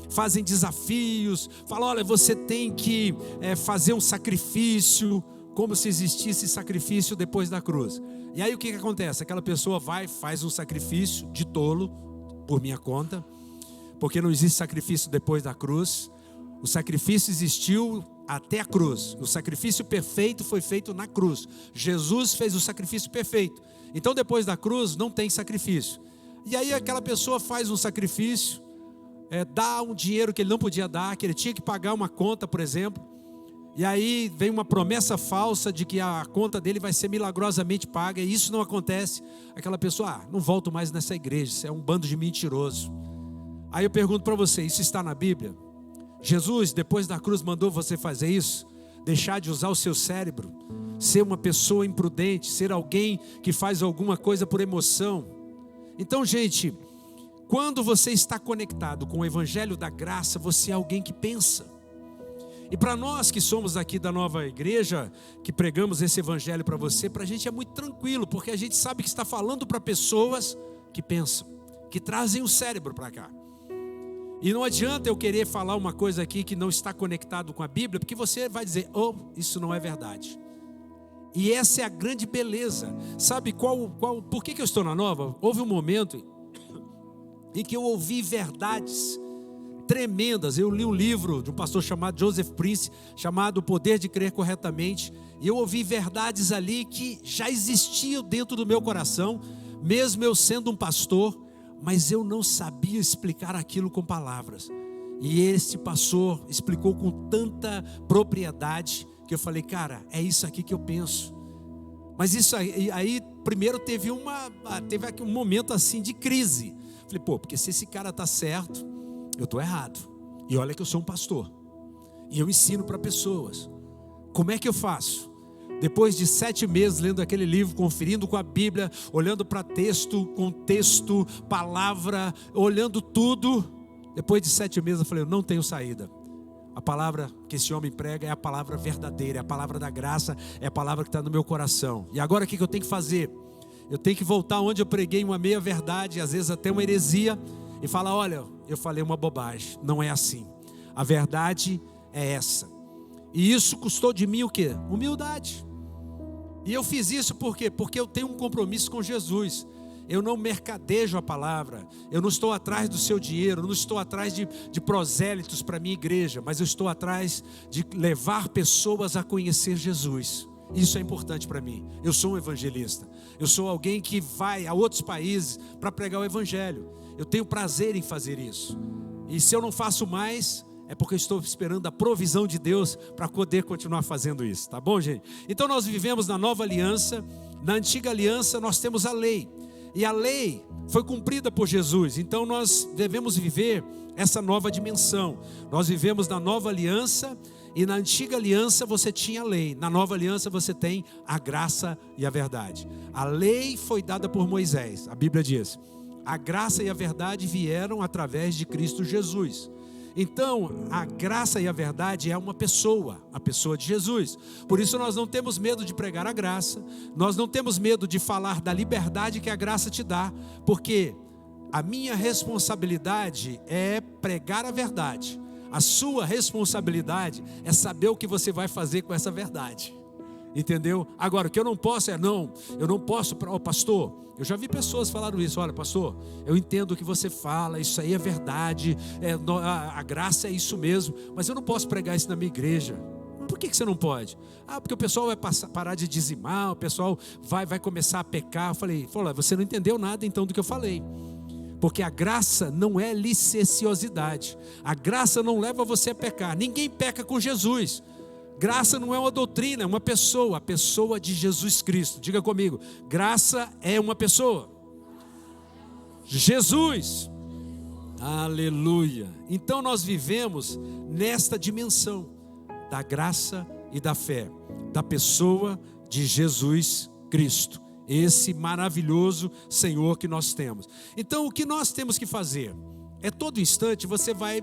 fazem desafios, falam, olha, você tem que fazer um sacrifício, como se existisse sacrifício depois da cruz. E aí o que acontece? Aquela pessoa faz um sacrifício de tolo, por minha conta, porque não existe sacrifício depois da cruz. O sacrifício existiu até a cruz. O sacrifício perfeito foi feito na cruz. Jesus fez o sacrifício perfeito. Então depois da cruz não tem sacrifício. E aí aquela pessoa faz um sacrifício, dá um dinheiro que ele não podia dar, que ele tinha que pagar uma conta, por exemplo. E aí vem uma promessa falsa de que a conta dele vai ser milagrosamente paga. E isso não acontece. Aquela pessoa, não volto mais nessa igreja, isso é um bando de mentiroso. Aí eu pergunto para você, isso está na Bíblia? Jesus, depois da cruz, mandou você fazer isso? Deixar de usar o seu cérebro? Ser uma pessoa imprudente? Ser alguém que faz alguma coisa por emoção? Então, gente, quando você está conectado com o evangelho da graça, você é alguém que pensa. E para nós que somos aqui da nova igreja, que pregamos esse evangelho para você, para a gente é muito tranquilo, porque a gente sabe que está falando para pessoas que pensam, que trazem o cérebro para cá. E não adianta eu querer falar uma coisa aqui que não está conectado com a Bíblia, porque você vai dizer, isso não é verdade. E essa é a grande beleza. Sabe por que eu estou na nova? Houve um momento em que eu ouvi verdades tremendas. Eu li um livro de um pastor chamado Joseph Prince, chamado O Poder de Crer Corretamente, e eu ouvi verdades ali que já existiam dentro do meu coração, mesmo eu sendo um pastor, mas eu não sabia explicar aquilo com palavras. E esse pastor explicou com tanta propriedade que eu falei, cara, é isso aqui que eu penso. Mas isso aí primeiro teve aqui um momento assim de crise. Falei, porque se esse cara está certo, eu estou errado. E olha que eu sou um pastor. E eu ensino para pessoas. Como é que eu faço? Depois de 7 meses lendo aquele livro, conferindo com a Bíblia, olhando para texto, contexto, palavra, olhando tudo. Depois de 7 meses eu falei, eu não tenho saída. A palavra que esse homem prega é a palavra verdadeira, é a palavra da graça, é a palavra que está no meu coração. E agora o que eu tenho que fazer? Eu tenho que voltar onde eu preguei uma meia verdade, às vezes até uma heresia, e falar, olha, eu falei uma bobagem, não é assim. A verdade é essa. E isso custou de mim o quê? Humildade. E eu fiz isso por quê? Porque eu tenho um compromisso com Jesus. Eu não mercadejo a palavra. Eu não estou atrás do seu dinheiro. Eu não estou atrás de prosélitos para a minha igreja. Mas eu estou atrás de levar pessoas a conhecer Jesus. Isso é importante para mim. Eu sou um evangelista. Eu sou alguém que vai a outros países para pregar o evangelho. Eu tenho prazer em fazer isso. E se eu não faço mais, é porque eu estou esperando a provisão de Deus para poder continuar fazendo isso. Tá bom, gente? Então nós vivemos na nova aliança. Na antiga aliança nós temos a lei. E a lei foi cumprida por Jesus. Então nós devemos viver essa nova dimensão. Nós vivemos na nova aliança. E na antiga aliança você tinha a lei. Na nova aliança você tem a graça e a verdade. A lei foi dada por Moisés. A Bíblia diz: a graça e a verdade vieram através de Cristo Jesus. Então, a graça e a verdade é uma pessoa, a pessoa de Jesus. Por isso nós não temos medo de pregar a graça. Nós não temos medo de falar da liberdade que a graça te dá. Porque a minha responsabilidade é pregar a verdade. A sua responsabilidade é saber o que você vai fazer com essa verdade. Entendeu? Agora, o que eu não posso eu não posso, pastor, eu já vi pessoas falaram isso: olha, pastor, eu entendo o que você fala, isso aí é verdade, a graça é isso mesmo, mas eu não posso pregar isso na minha igreja. Por que você não pode? Porque o pessoal vai parar de dizimar, o pessoal vai começar a pecar. Eu falei, você não entendeu nada então do que eu falei. Porque a graça não é licenciosidade. A graça não leva você a pecar. Ninguém peca com Jesus. Graça não é uma doutrina, é uma pessoa. A pessoa de Jesus Cristo. Diga comigo: graça é uma pessoa. Jesus. Aleluia. Então nós vivemos nesta dimensão da graça e da fé, da pessoa de Jesus Cristo. Esse maravilhoso Senhor que nós temos. Então o que nós temos que fazer? É todo instante você vai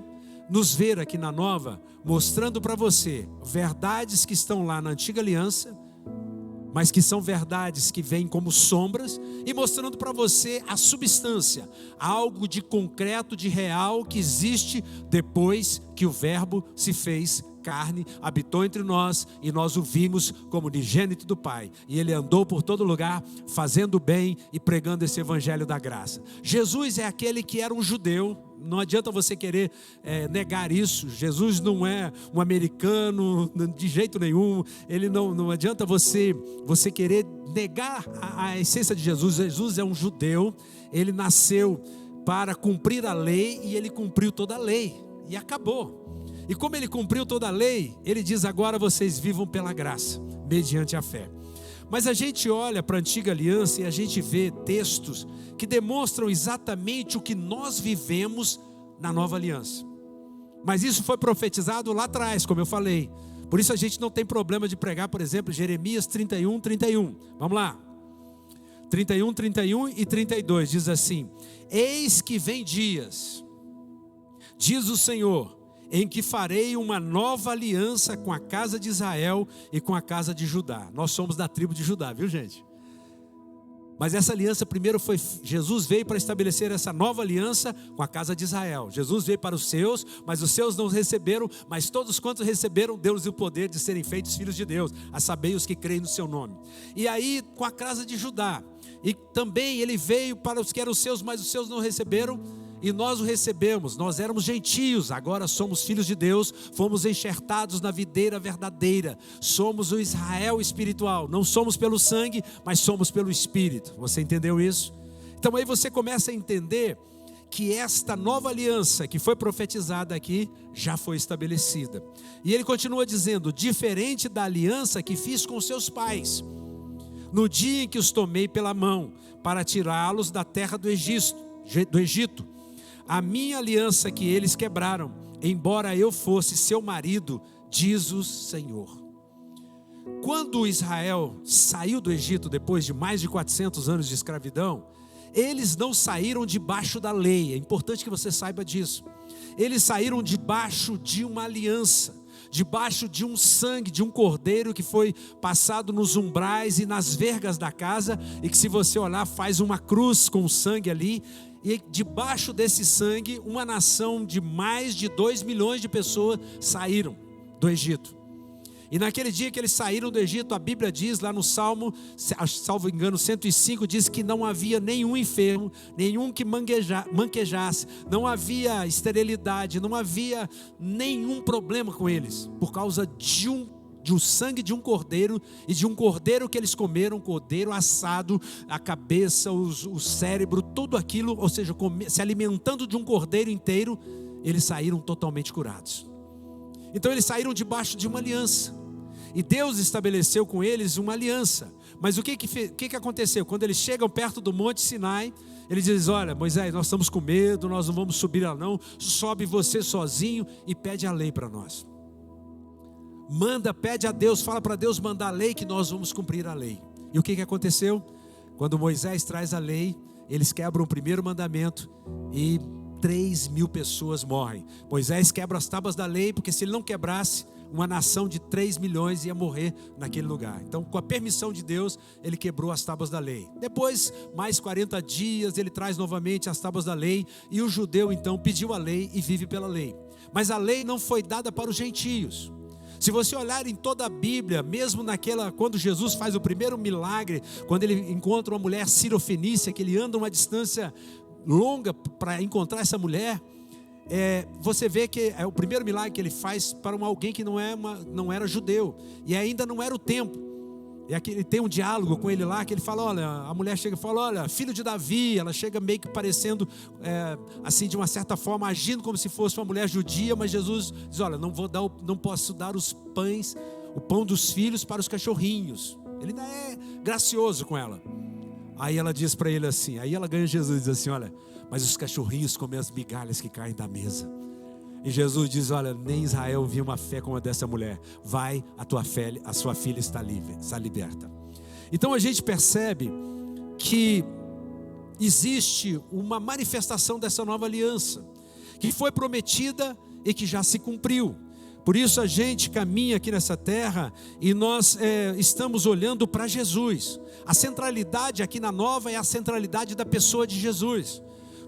nos ver aqui na nova, mostrando para você verdades que estão lá na antiga aliança, mas que são verdades que vêm como sombras, e mostrando para você a substância, algo de concreto, de real, que existe depois que o Verbo se fez carne, habitou entre nós, e nós o vimos como unigênito do Pai, e Ele andou por todo lugar, fazendo bem e pregando esse evangelho da graça. Jesus é aquele que era um judeu. Não adianta você querer negar isso. Jesus não é um americano de jeito nenhum. Ele não adianta você querer negar a essência de Jesus. Jesus é um judeu. Ele nasceu para cumprir a lei, e ele cumpriu toda a lei, e acabou. E como ele cumpriu toda a lei, ele diz: agora vocês vivam pela graça, mediante a fé. Mas a gente olha para a antiga aliança e a gente vê textos que demonstram exatamente o que nós vivemos na nova aliança. Mas isso foi profetizado lá atrás, como eu falei. Por isso a gente não tem problema de pregar, por exemplo, Jeremias 31, 31. Vamos lá. 31, 31 e 32 diz assim: eis que vem dias, diz o Senhor, em que farei uma nova aliança com a casa de Israel e com a casa de Judá. Nós somos da tribo de Judá, viu, gente? Mas essa aliança primeiro foi, Jesus veio para estabelecer essa nova aliança com a casa de Israel. Jesus veio para os seus, mas os seus não receberam, mas todos quantos receberam, deu-lhes o poder de serem feitos filhos de Deus, a saber, os que creem no seu nome. E aí com a casa de Judá, e também ele veio para os que eram seus, mas os seus não receberam, e nós o recebemos. Nós éramos gentios, agora somos filhos de Deus, fomos enxertados na videira verdadeira, somos o Israel espiritual, não somos pelo sangue, mas somos pelo Espírito. Você entendeu isso? Então aí você começa a entender que esta nova aliança que foi profetizada aqui, já foi estabelecida. E ele continua dizendo: diferente da aliança que fiz com seus pais, no dia em que os tomei pela mão, para tirá-los da terra do Egito, a minha aliança que eles quebraram, embora eu fosse seu marido, diz o Senhor. Quando Israel saiu do Egito, depois de mais de 400 anos de escravidão, eles não saíram debaixo da lei. É importante que você saiba disso. Eles saíram debaixo de uma aliança, debaixo de um sangue, de um cordeiro que foi passado nos umbrais e nas vergas da casa, e que, se você olhar, faz uma cruz com o sangue ali. E debaixo desse sangue, uma nação de mais de 2 milhões de pessoas saíram do Egito. E naquele dia que eles saíram do Egito, a Bíblia diz lá no Salmo, salvo engano, 105, diz que não havia nenhum enfermo, nenhum que manquejasse, não havia esterilidade, não havia nenhum problema com eles, por causa de um sangue de um cordeiro, e de um cordeiro que eles comeram, cordeiro assado, a cabeça, o cérebro, tudo aquilo, ou seja, se alimentando de um cordeiro inteiro, eles saíram totalmente curados. Então eles saíram debaixo de uma aliança, e Deus estabeleceu com eles uma aliança, Mas o que aconteceu? Quando eles chegam perto do Monte Sinai, ele diz: olha, Moisés, nós estamos com medo, nós não vamos subir lá não, sobe você sozinho e pede a lei para nós. Pede a Deus, fala para Deus mandar a lei, que nós vamos cumprir a lei. E o que aconteceu? Quando Moisés traz a lei, eles quebram o primeiro mandamento e 3.000 pessoas morrem. Moisés quebra as tábuas da lei, porque se ele não quebrasse, uma nação de 3 milhões ia morrer naquele lugar. Então, com a permissão de Deus, ele quebrou as tábuas da lei. Depois, mais 40 dias, ele traz novamente as tábuas da lei, e o judeu então pediu a lei e vive pela lei. Mas a lei não foi dada para os gentios. Se você olhar em toda a Bíblia, mesmo quando Jesus faz o primeiro milagre, quando ele encontra uma mulher cirofenícia, que ele anda uma distância longa para encontrar essa mulher, você vê que é o primeiro milagre que ele faz para alguém que não era judeu, e ainda não era o tempo. E aqui ele tem um diálogo com ele lá, que ele fala, olha, a mulher chega e fala, olha, filho de Davi. Ela chega meio que parecendo, assim, de uma certa forma, agindo como se fosse uma mulher judia, mas Jesus diz, olha, não posso dar o pão dos filhos para os cachorrinhos. Ele ainda é gracioso com ela. Aí ela diz para ele assim, aí ela ganha Jesus e diz assim, olha, mas os cachorrinhos comem as migalhas que caem da mesa. E Jesus diz, olha, nem Israel viu uma fé como a dessa mulher. Vai, a sua filha está liberta. Então a gente percebe que existe uma manifestação dessa nova aliança, que foi prometida e que já se cumpriu. Por isso a gente caminha aqui nessa terra e nós estamos olhando para Jesus. A centralidade aqui na nova é a centralidade da pessoa de Jesus.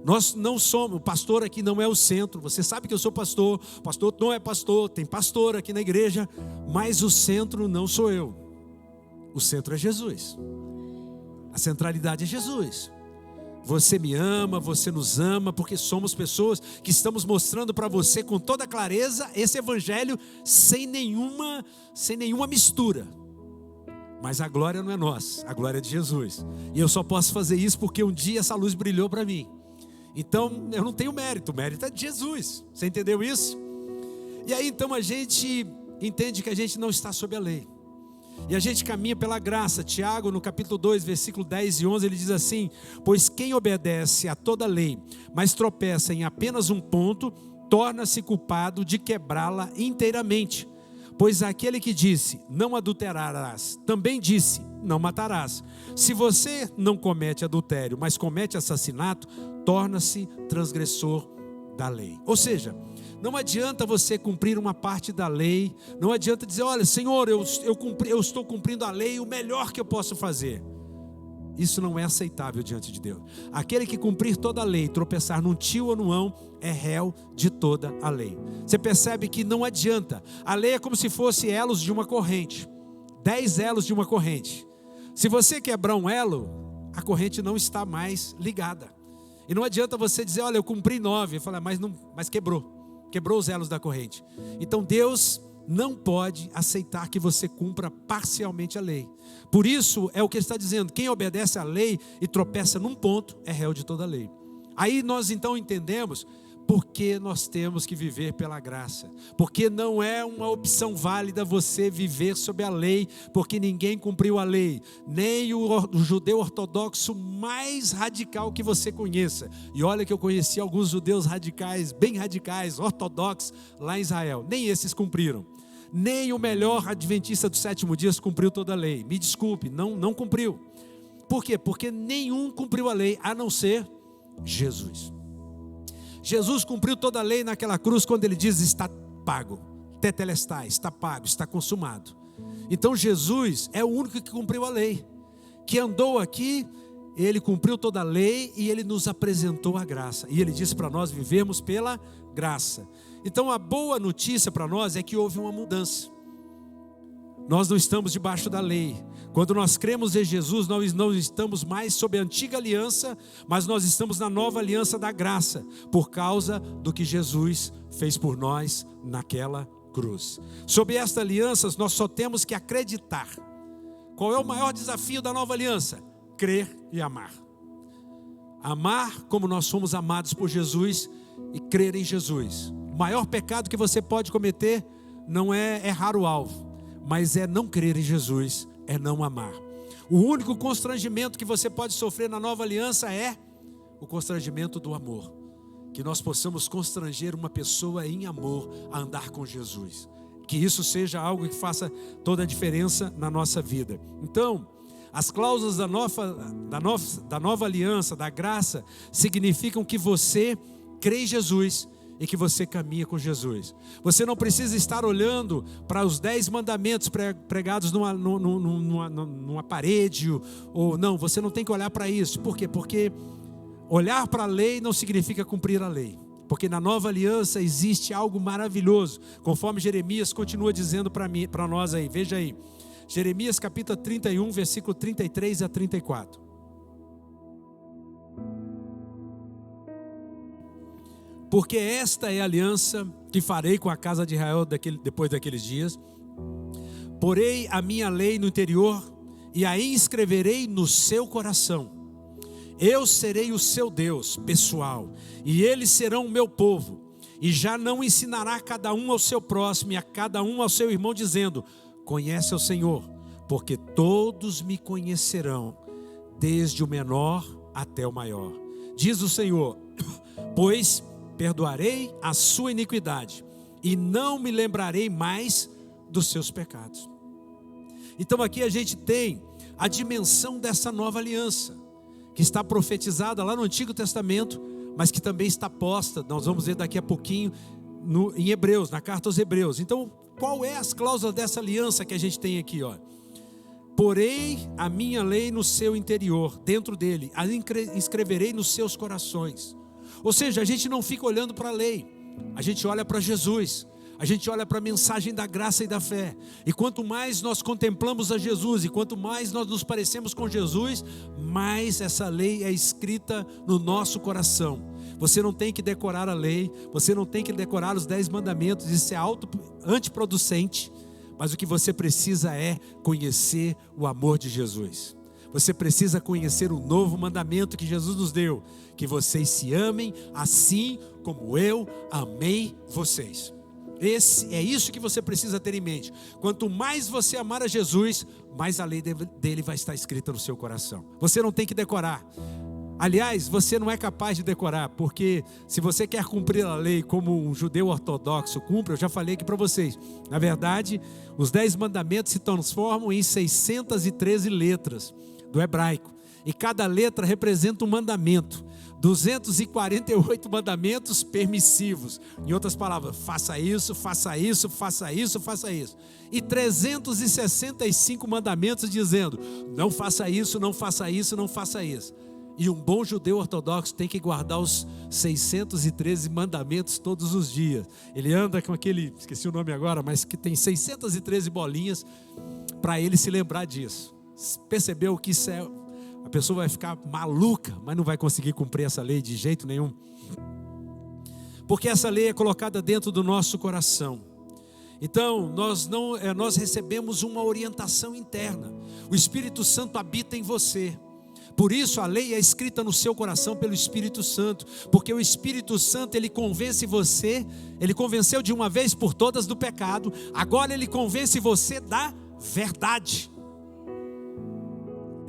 Nós não somos, o pastor aqui não é o centro. Você sabe que eu sou pastor, o pastor não é pastor, tem pastor aqui na igreja, mas o centro não sou eu. O centro é Jesus. A centralidade é Jesus. Você me ama, você nos ama, porque somos pessoas que estamos mostrando para você com toda clareza esse evangelho sem nenhuma mistura. Mas a glória não é nossa, a glória é de Jesus. E eu só posso fazer isso porque um dia essa luz brilhou para mim. Então eu não tenho mérito, o mérito é de Jesus. Você entendeu isso? E aí então a gente entende que a gente não está sob a lei, e a gente caminha pela graça. Tiago, no capítulo 2, versículo 10 e 11, ele diz assim: pois quem obedece a toda a lei, mas tropeça em apenas um ponto, torna-se culpado de quebrá-la inteiramente. Pois aquele que disse, não adulterarás, também disse, não matarás. Se você não comete adultério, mas comete assassinato, torna-se transgressor da lei. Ou seja, não adianta você cumprir uma parte da lei, não adianta dizer, olha, Senhor, eu estou cumprindo a lei, o melhor que eu posso fazer. Isso não é aceitável diante de Deus. Aquele que cumprir toda a lei, tropeçar num tio ou num ão, é réu de toda a lei. Você percebe que não adianta. A lei é como se fosse elos de uma corrente, 10 elos de uma corrente. Se você quebrar um elo, a corrente não está mais ligada. E não adianta você dizer, olha, eu cumpri 9, fala, mas quebrou os elos da corrente. Então Deus não pode aceitar que você cumpra parcialmente a lei. Por isso é o que ele está dizendo, quem obedece à lei e tropeça num ponto é réu de toda a lei. Aí nós então entendemos porque nós temos que viver pela graça, porque não é uma opção válida você viver sob a lei, porque ninguém cumpriu a lei, nem o judeu ortodoxo mais radical que você conheça. E olha que eu conheci alguns judeus radicais, bem radicais, ortodoxos lá em Israel, nem esses cumpriram. Nem o melhor adventista do sétimo dia cumpriu toda a lei. Me desculpe, não cumpriu. Por quê? Porque nenhum cumpriu a lei, a não ser Jesus. Jesus cumpriu toda a lei naquela cruz, quando ele diz, está pago, tetelestai, está pago, está consumado. Então Jesus é o único que cumpriu a lei, que andou aqui, ele cumpriu toda a lei e ele nos apresentou a graça. E ele disse para nós vivermos pela graça. Então a boa notícia para nós é que houve uma mudança. Nós não estamos debaixo da lei. Quando nós cremos em Jesus, nós não estamos mais sob a antiga aliança, mas nós estamos na nova aliança da graça, por causa do que Jesus fez por nós naquela cruz. Sob esta aliança, nós só temos que acreditar. Qual é o maior desafio da nova aliança? Crer e amar. Amar como nós somos amados por Jesus e crer em Jesus. O maior pecado que você pode cometer não é errar o alvo, mas é não crer em Jesus, é não amar. O único constrangimento que você pode sofrer na nova aliança é o constrangimento do amor. Que nós possamos constranger uma pessoa em amor a andar com Jesus. Que isso seja algo que faça toda a diferença na nossa vida. Então, as cláusulas da nova aliança, da graça, significam que você crê em Jesus e que você caminha com Jesus. Você não precisa estar olhando para os 10 mandamentos pregados numa parede, ou não, você não tem que olhar para isso. Por quê? Porque olhar para a lei não significa cumprir a lei. Porque na nova aliança existe algo maravilhoso, conforme Jeremias continua dizendo para nós aí. Veja aí, Jeremias capítulo 31, versículo 33 a 34. Porque esta é a aliança que farei com a casa de Israel depois daqueles dias. Porei a minha lei no interior e a inscreverei no seu coração. Eu serei o seu Deus pessoal, e eles serão o meu povo. E já não ensinará cada um ao seu próximo e a cada um ao seu irmão, dizendo: conhece o Senhor, porque todos me conhecerão, desde o menor até o maior. Diz o Senhor: pois perdoarei a sua iniquidade, e não me lembrarei mais dos seus pecados. Então aqui a gente tem a dimensão dessa nova aliança, que está profetizada lá no Antigo Testamento, mas que também está posta, nós vamos ver daqui a pouquinho, em Hebreus, na carta aos Hebreus. Então, qual é as cláusulas dessa aliança que a gente tem aqui? Porei a minha lei no seu interior, dentro dele, a inscreverei nos seus corações. Ou seja, a gente não fica olhando para a lei, a gente olha para Jesus. A gente olha para a mensagem da graça e da fé. E quanto mais nós contemplamos a Jesus, e quanto mais nós nos parecemos com Jesus, mais essa lei é escrita no nosso coração. Você não tem que decorar a lei, você não tem que decorar os 10 mandamentos, isso é antiproducente. Mas o que você precisa é conhecer o amor de Jesus. Você precisa conhecer o novo mandamento que Jesus nos deu: que vocês se amem assim como eu amei vocês. É isso que você precisa ter em mente. Quanto mais você amar a Jesus, mais a lei dele vai estar escrita no seu coração. Você não tem que decorar. Aliás, você não é capaz de decorar, porque se você quer cumprir a lei como um judeu ortodoxo cumpre, eu já falei aqui para vocês, na verdade, os 10 mandamentos se transformam em 613 letras do hebraico, e cada letra representa um mandamento. 248 mandamentos permissivos. Em outras palavras, faça isso, faça isso, faça isso, faça isso. E 365 mandamentos dizendo: não faça isso, não faça isso, não faça isso. E um bom judeu ortodoxo tem que guardar os 613 mandamentos todos os dias. Ele anda com aquele, esqueci o nome agora, mas que tem 613 bolinhas para ele se lembrar disso. Percebeu que isso é... A pessoa vai ficar maluca, mas não vai conseguir cumprir essa lei de jeito nenhum. Porque essa lei é colocada dentro do nosso coração. Então, nós recebemos uma orientação interna. O Espírito Santo habita em você. Por isso a lei é escrita no seu coração pelo Espírito Santo. Porque o Espírito Santo, ele convence você. Ele convenceu de uma vez por todas do pecado. Agora ele convence você da verdade.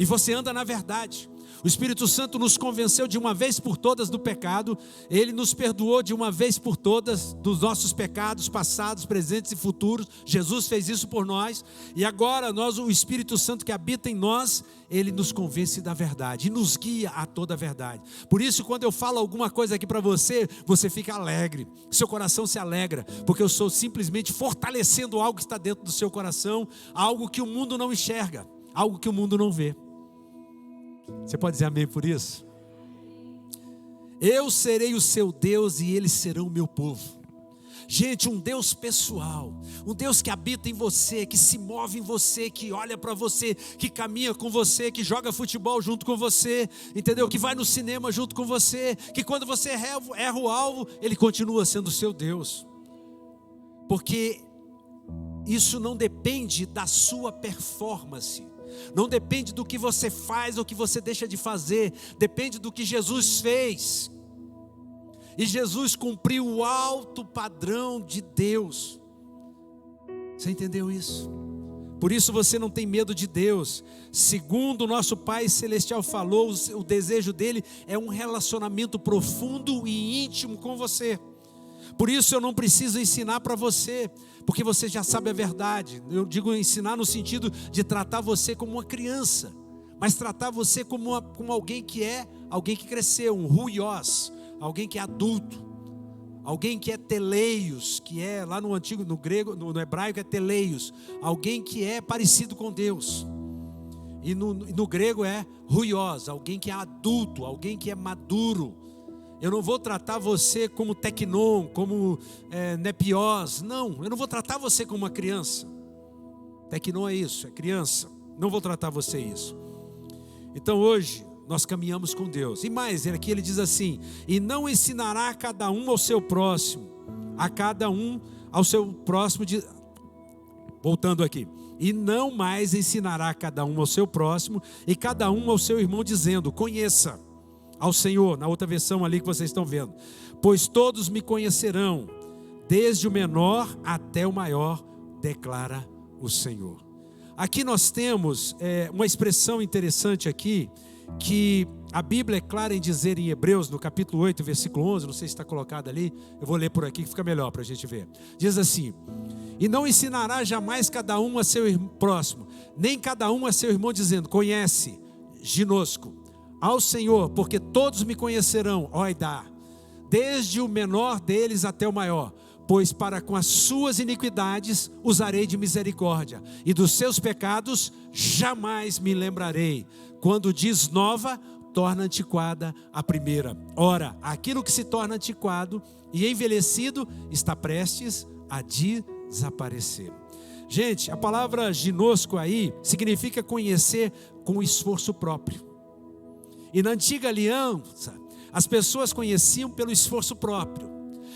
E você anda na verdade. O Espírito Santo nos convenceu de uma vez por todas do pecado. Ele nos perdoou de uma vez por todas dos nossos pecados passados, presentes e futuros. Jesus fez isso por nós. E agora o Espírito Santo que habita em nós, ele nos convence da verdade e nos guia a toda a verdade. Por isso, quando eu falo alguma coisa aqui para você, você fica alegre. Seu coração se alegra, porque eu estou simplesmente fortalecendo algo que está dentro do seu coração, algo que o mundo não enxerga, algo que o mundo não vê. Você pode dizer amém por isso? Eu serei o seu Deus e eles serão o meu povo. Gente, um Deus pessoal, um Deus que habita em você, que se move em você, que olha para você, que caminha com você, que joga futebol junto com você, entendeu? Que vai no cinema junto com você, que quando você erra o alvo, ele continua sendo o seu Deus. Porque isso não depende da sua performance. Não depende do que você faz ou que você deixa de fazer. Depende do que Jesus fez. E Jesus cumpriu o alto padrão de Deus. Você entendeu isso? Por isso você não tem medo de Deus. Segundo o nosso Pai Celestial falou, o desejo dele é um relacionamento profundo e íntimo com você. Por isso eu não preciso ensinar para você, porque você já sabe a verdade. Eu digo ensinar no sentido de tratar você como uma criança, mas tratar você como alguém que cresceu, um ruios, alguém que é adulto, alguém que é teleios, que é lá no antigo, no grego, no hebraico é teleios, alguém que é parecido com Deus. E no grego é ruios, alguém que é adulto, alguém que é maduro. Eu não vou tratar você como tecnon, como nepios. Não, eu não vou tratar você como uma criança. Tecnon é isso, é criança. Não vou tratar você isso. Então hoje nós caminhamos com Deus. E mais, aqui ele diz assim: e não ensinará cada um ao seu próximo, a cada um ao seu próximo. Voltando aqui. E não mais ensinará cada um ao seu próximo e cada um ao seu irmão, dizendo: conheça ao Senhor, na outra versão ali que vocês estão vendo, pois todos me conhecerão, desde o menor até o maior, declara o Senhor. Aqui nós temos uma expressão interessante aqui, que a Bíblia é clara em dizer em Hebreus, no capítulo 8, versículo 11, não sei se está colocado ali, eu vou ler por aqui que fica melhor para a gente ver. Diz assim: e não ensinará jamais cada um a seu próximo, nem cada um a seu irmão, dizendo: conhece, ginosco, ao Senhor, porque todos me conhecerão, oidá, desde o menor deles até o maior, pois para com as suas iniquidades usarei de misericórdia, e dos seus pecados jamais me lembrarei. Quando diz nova, torna antiquada a primeira. Ora, aquilo que se torna antiquado e envelhecido está prestes a desaparecer. Gente, a palavra ginosco aí significa conhecer com esforço próprio. E na antiga aliança, as pessoas conheciam pelo esforço próprio.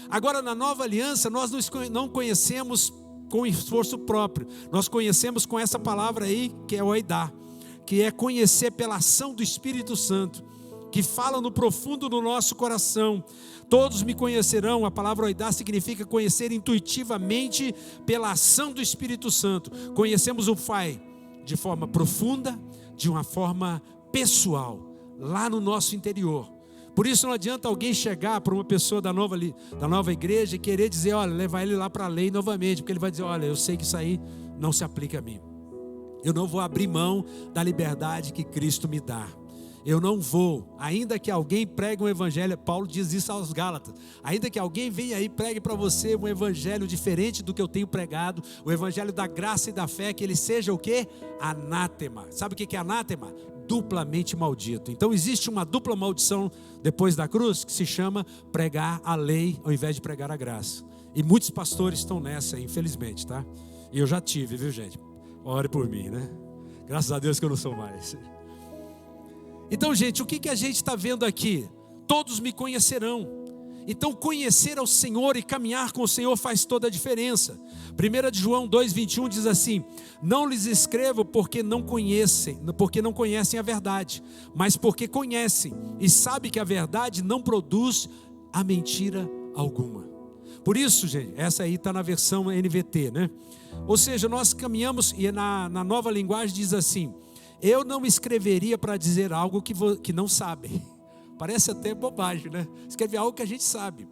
Agora na nova aliança, nós não conhecemos com esforço próprio. Nós conhecemos com essa palavra aí, que é oidá, que é conhecer pela ação do Espírito Santo, que fala no profundo do nosso coração. Todos me conhecerão. A palavra oidá significa conhecer intuitivamente pela ação do Espírito Santo. Conhecemos o Pai de forma profunda, de uma forma pessoal, lá no nosso interior. Por isso não adianta alguém chegar para uma pessoa da nova igreja e querer dizer: olha, levar ele lá para a lei novamente, porque ele vai dizer: olha, eu sei que isso aí não se aplica a mim. Eu não vou abrir mão da liberdade que Cristo me dá. Eu não vou, ainda que alguém pregue um evangelho, Paulo diz isso aos Gálatas, ainda que alguém venha aí e pregue para você um evangelho diferente do que eu tenho pregado, o evangelho da graça e da fé, que ele seja o quê? Anátema. Sabe o que é anátema? Duplamente maldito. Então existe uma dupla maldição depois da cruz, que se chama pregar a lei ao invés de pregar a graça. E muitos pastores estão nessa, infelizmente, tá? E eu já tive, viu, gente? Ore por mim, né? Graças a Deus que eu não sou mais. Então, gente, o que a gente está vendo aqui? Todos me conhecerão. Então, conhecer ao Senhor e caminhar com o Senhor faz toda a diferença. 1 João 2,21 diz assim: não lhes escrevo porque não conhecem a verdade, mas porque conhecem e sabem que a verdade não produz a mentira alguma. Por isso, gente, essa aí está na versão NVT, né? Ou seja, nós caminhamos, e na nova linguagem diz assim: eu não escreveria para dizer algo que não sabem. Parece até bobagem, né? Escrever algo que a gente sabe.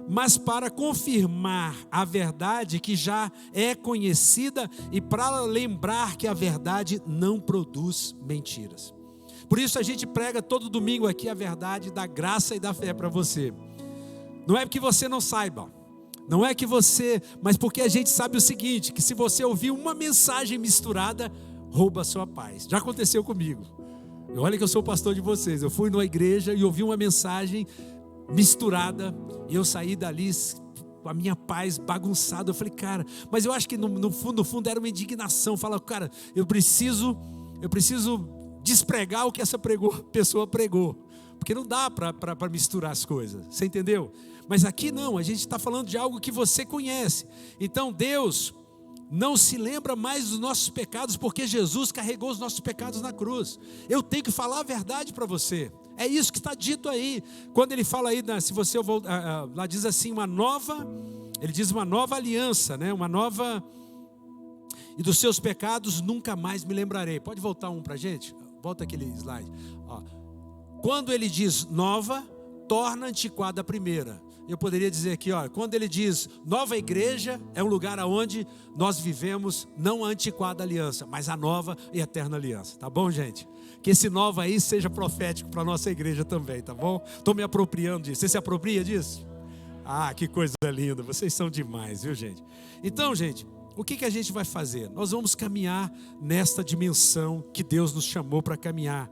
Mas para confirmar a verdade que já é conhecida e para lembrar que a verdade não produz mentiras. Por isso a gente prega todo domingo aqui a verdade da graça e da fé para você. Não é porque você não saiba. Não é que você... Mas porque a gente sabe o seguinte, que se você ouvir uma mensagem misturada, rouba a sua paz. Já aconteceu comigo. Olha que eu sou pastor de vocês. Eu fui numa igreja e ouvi uma mensagem misturada e eu saí dali com a minha paz bagunçada. Eu falei, cara, mas eu acho que no fundo era uma indignação. Fala, cara, eu preciso despregar o que essa pessoa pregou, porque não dá para misturar as coisas. Você entendeu? Mas aqui não, a gente está falando de algo que você conhece. Então Deus não se lembra mais dos nossos pecados, porque Jesus carregou os nossos pecados na cruz. Eu tenho que falar a verdade para você. É isso que está dito aí. Quando ele fala aí, se você lá diz assim, ele diz uma nova aliança, né? Uma nova... e dos seus pecados nunca mais me lembrarei. Pode voltar um para a gente? Volta aquele slide. Ó. Quando ele diz nova, torna antiquada a primeira. Eu poderia dizer aqui, ó, quando ele diz nova igreja, é um lugar onde nós vivemos não a antiquada aliança, mas a nova e eterna aliança. Tá bom, gente? Que esse nova aí seja profético para a nossa igreja também, tá bom? Estou me apropriando disso. Você se apropria disso? Ah, que coisa linda. Vocês são demais, viu, gente? Então, gente, o que a gente vai fazer? Nós vamos caminhar nesta dimensão que Deus nos chamou para caminhar.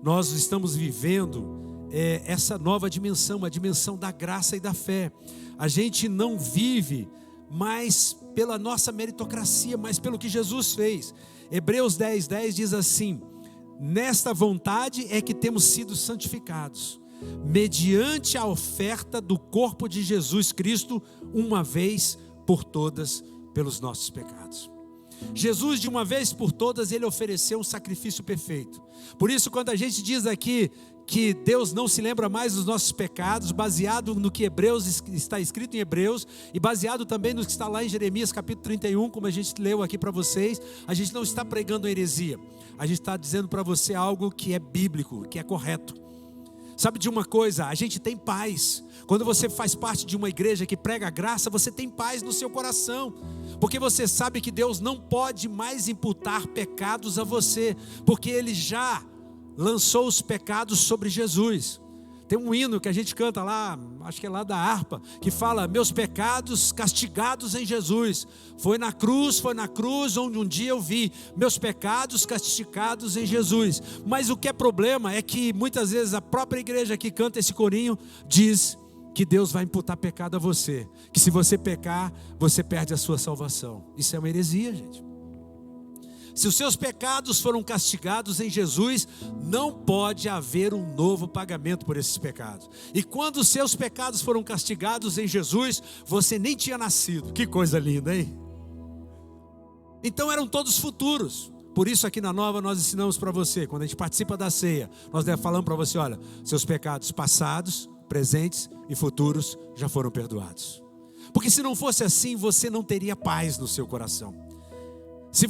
Nós estamos vivendo essa nova dimensão, a dimensão da graça e da fé. A gente não vive mais pela nossa meritocracia, mas pelo que Jesus fez. Hebreus 10:10 diz assim: nesta vontade é que temos sido santificados, mediante a oferta do corpo de Jesus Cristo, uma vez por todas, pelos nossos pecados. Jesus, de uma vez por todas, ele ofereceu um sacrifício perfeito. Por isso, quando a gente diz aqui que Deus não se lembra mais dos nossos pecados, baseado no que está escrito em Hebreus, e baseado também no que está lá em Jeremias capítulo 31, como a gente leu aqui para vocês, a gente não está pregando heresia, a gente está dizendo para você algo que é bíblico, que é correto. Sabe de uma coisa? A gente tem paz. Quando você faz parte de uma igreja que prega a graça, você tem paz no seu coração, porque você sabe que Deus não pode mais imputar pecados a você, porque Ele já lançou os pecados sobre Jesus. Tem um hino que a gente canta lá, acho que é lá da harpa, que fala: meus pecados castigados em Jesus. Foi na cruz onde um dia eu vi meus pecados castigados em Jesus. Mas o que é problema é que muitas vezes a própria igreja que canta esse corinho diz que Deus vai imputar pecado a você, que se você pecar, você perde a sua salvação. Isso é uma heresia, gente. Se os seus pecados foram castigados em Jesus, não pode haver um novo pagamento por esses pecados. E quando os seus pecados foram castigados em Jesus, você nem tinha nascido. Que coisa linda, hein? Então eram todos futuros. Por isso aqui na Nova nós ensinamos para você, quando a gente participa da ceia, nós falamos para você: olha, seus pecados passados, presentes e futuros já foram perdoados. Porque se não fosse assim, você não teria paz no seu coração. Se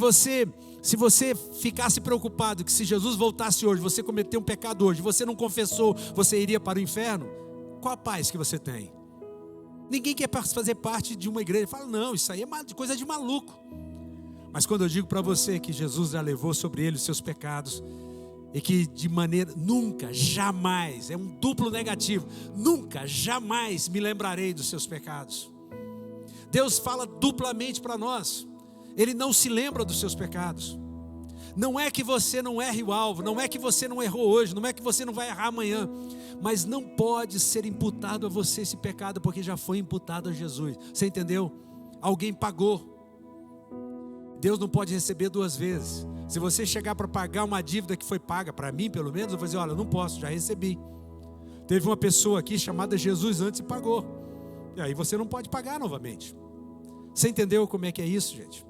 você ficasse preocupado que se Jesus voltasse hoje, você cometeu um pecado hoje, você não confessou, você iria para o inferno, qual a paz que você tem? Ninguém quer fazer parte de uma igreja. Fala: não, isso aí é coisa de maluco. Mas quando eu digo para você que Jesus já levou sobre ele os seus pecados, e que de maneira, nunca, jamais, é um duplo negativo, nunca, jamais me lembrarei dos seus pecados. Deus fala duplamente para nós. Ele não se lembra dos seus pecados. Não é que você não erre o alvo, não é que você não errou hoje, não é que você não vai errar amanhã, mas não pode ser imputado a você esse pecado, porque já foi imputado a Jesus. Você entendeu? Alguém pagou. Deus não pode receber duas vezes. Se você chegar para pagar uma dívida que foi paga, para mim pelo menos, eu vou dizer: olha, eu não posso, já recebi. Teve uma pessoa aqui chamada Jesus antes e pagou, e aí você não pode pagar novamente. Você entendeu como é que é isso, gente?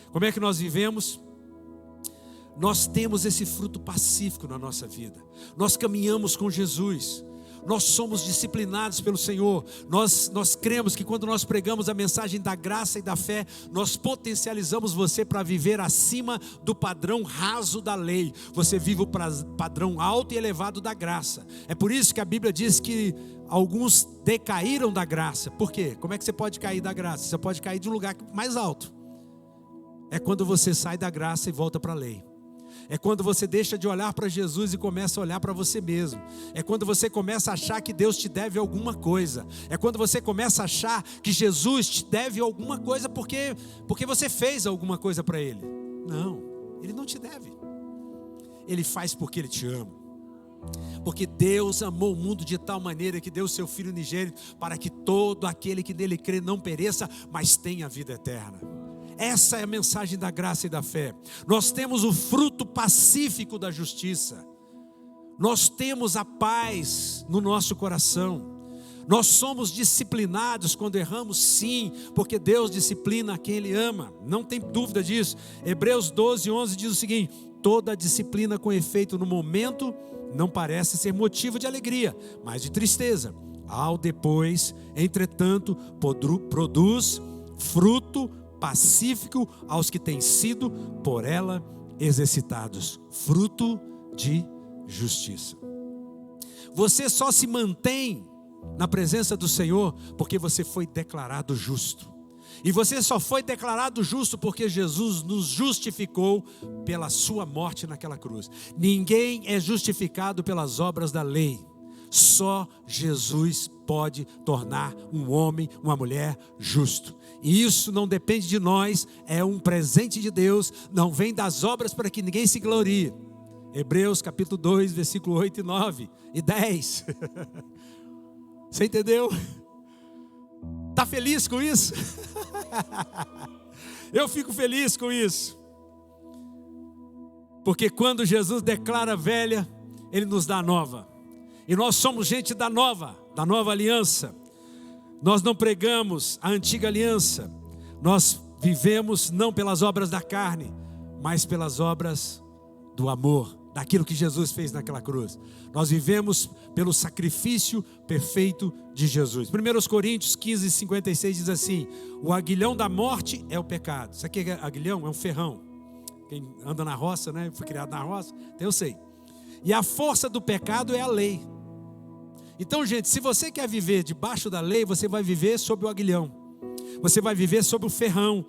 Como é que nós vivemos? Nós temos esse fruto pacífico na nossa vida. Nós caminhamos com Jesus. Nós somos disciplinados pelo Senhor. Nós cremos que quando nós pregamos a mensagem da graça e da fé, nós potencializamos você para viver acima do padrão raso da lei. Você vive o padrão alto e elevado da graça. É por isso que a Bíblia diz que alguns decaíram da graça. Por quê? Como é que você pode cair da graça? Você pode cair de um lugar mais alto. É quando você sai da graça e volta para a lei. É quando você deixa de olhar para Jesus e começa a olhar para você mesmo. É quando você começa a achar que Deus te deve alguma coisa. É quando você começa a achar que Jesus te deve alguma coisa porque você fez alguma coisa para Ele. Não, Ele não te deve. Ele faz porque Ele te ama. Porque Deus amou o mundo de tal maneira que deu o seu Filho unigênito para que todo aquele que nele crê não pereça, mas tenha a vida eterna. Essa é a mensagem da graça e da fé. Nós temos o fruto pacífico da justiça. Nós temos a paz no nosso coração. Nós somos disciplinados quando erramos, sim, porque Deus disciplina a quem Ele ama. Não tem dúvida disso. Hebreus 12:11 diz o seguinte: toda disciplina com efeito no momento não parece ser motivo de alegria, mas de tristeza. Ao depois, entretanto, produz fruto pacífico aos que têm sido por ela exercitados, fruto de justiça. Você só se mantém na presença do Senhor porque você foi declarado justo. E você só foi declarado justo porque Jesus nos justificou pela sua morte naquela cruz. Ninguém é justificado pelas obras da lei. Só Jesus pode tornar um homem, uma mulher justo. E isso não depende de nós, é um presente de Deus, não vem das obras para que ninguém se glorie. Hebreus capítulo 2, versículo 8 e 9 e 10. Você entendeu? Está feliz com isso? Eu fico feliz com isso. Porque quando Jesus declara velha, Ele nos dá nova. E nós somos gente da nova aliança. Nós não pregamos a antiga aliança. Nós vivemos não pelas obras da carne, mas pelas obras do amor, daquilo que Jesus fez naquela cruz. Nós vivemos pelo sacrifício perfeito de Jesus. 1 Coríntios 15, 56 diz assim: o aguilhão da morte é o pecado. Isso aqui é aguilhão? É um ferrão. Quem anda na roça, né? Foi criado na roça, então eu sei. E a força do pecado é a lei. Então, gente, se você quer viver debaixo da lei, você vai viver sob o aguilhão. Você vai viver sob o ferrão.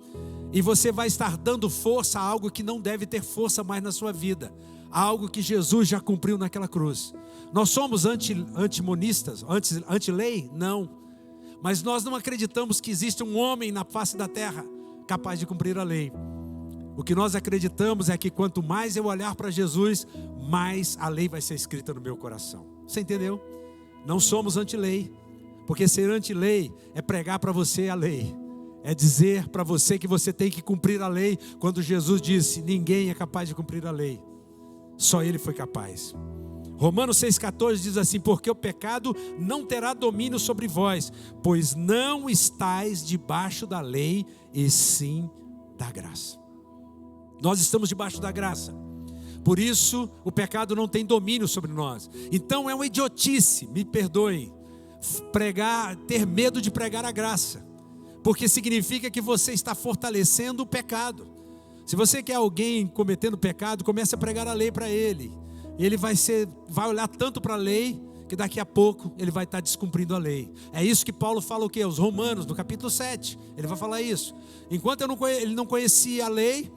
E você vai estar dando força a algo que não deve ter força mais na sua vida. Algo que Jesus já cumpriu naquela cruz. Nós somos antimonistas, anti-lei? Não. Mas nós não acreditamos que existe um homem na face da terra capaz de cumprir a lei. O que nós acreditamos é que quanto mais eu olhar para Jesus, mais a lei vai ser escrita no meu coração. Você entendeu? Não somos anti-lei, porque ser anti-lei é pregar para você a lei. É dizer para você que você tem que cumprir a lei, quando Jesus disse: ninguém é capaz de cumprir a lei, só Ele foi capaz. Romanos 6,14 diz assim: porque o pecado não terá domínio sobre vós, pois não estáis debaixo da lei, e sim da graça. Nós estamos debaixo da graça. Por isso, o pecado não tem domínio sobre nós. Então é uma idiotice, me perdoem, ter medo de pregar a graça, porque significa que você está fortalecendo o pecado. Se você quer alguém cometendo pecado, comece a pregar a lei para ele. Ele vai olhar tanto para a lei, que daqui a pouco ele vai estar descumprindo a lei. É isso que Paulo fala o quê? Os Romanos, no capítulo 7, ele vai falar isso. Enquanto ele não conhecia a lei,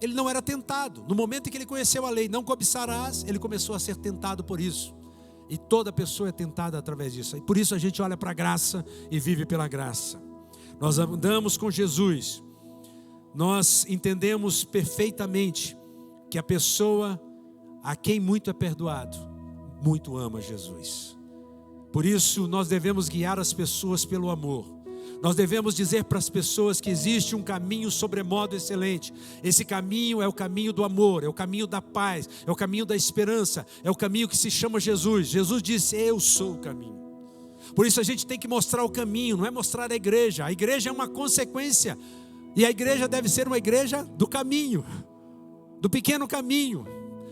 ele não era tentado. No momento em que ele conheceu a lei, não cobiçarás, ele começou a ser tentado por isso. E toda pessoa é tentada através disso. E por isso a gente olha para a graça e vive pela graça. Nós andamos com Jesus. Nós entendemos perfeitamente que a pessoa a quem muito é perdoado, muito ama Jesus. Por isso nós devemos guiar as pessoas pelo amor. Nós devemos dizer para as pessoas que existe um caminho sobremodo excelente. Esse caminho é o caminho do amor, é o caminho da paz, é o caminho da esperança, é o caminho que se chama Jesus. Jesus disse: eu sou o caminho. Por isso a gente tem que mostrar o caminho, não é mostrar a igreja. A igreja é uma consequência. E a igreja deve ser uma igreja do caminho, do pequeno caminho,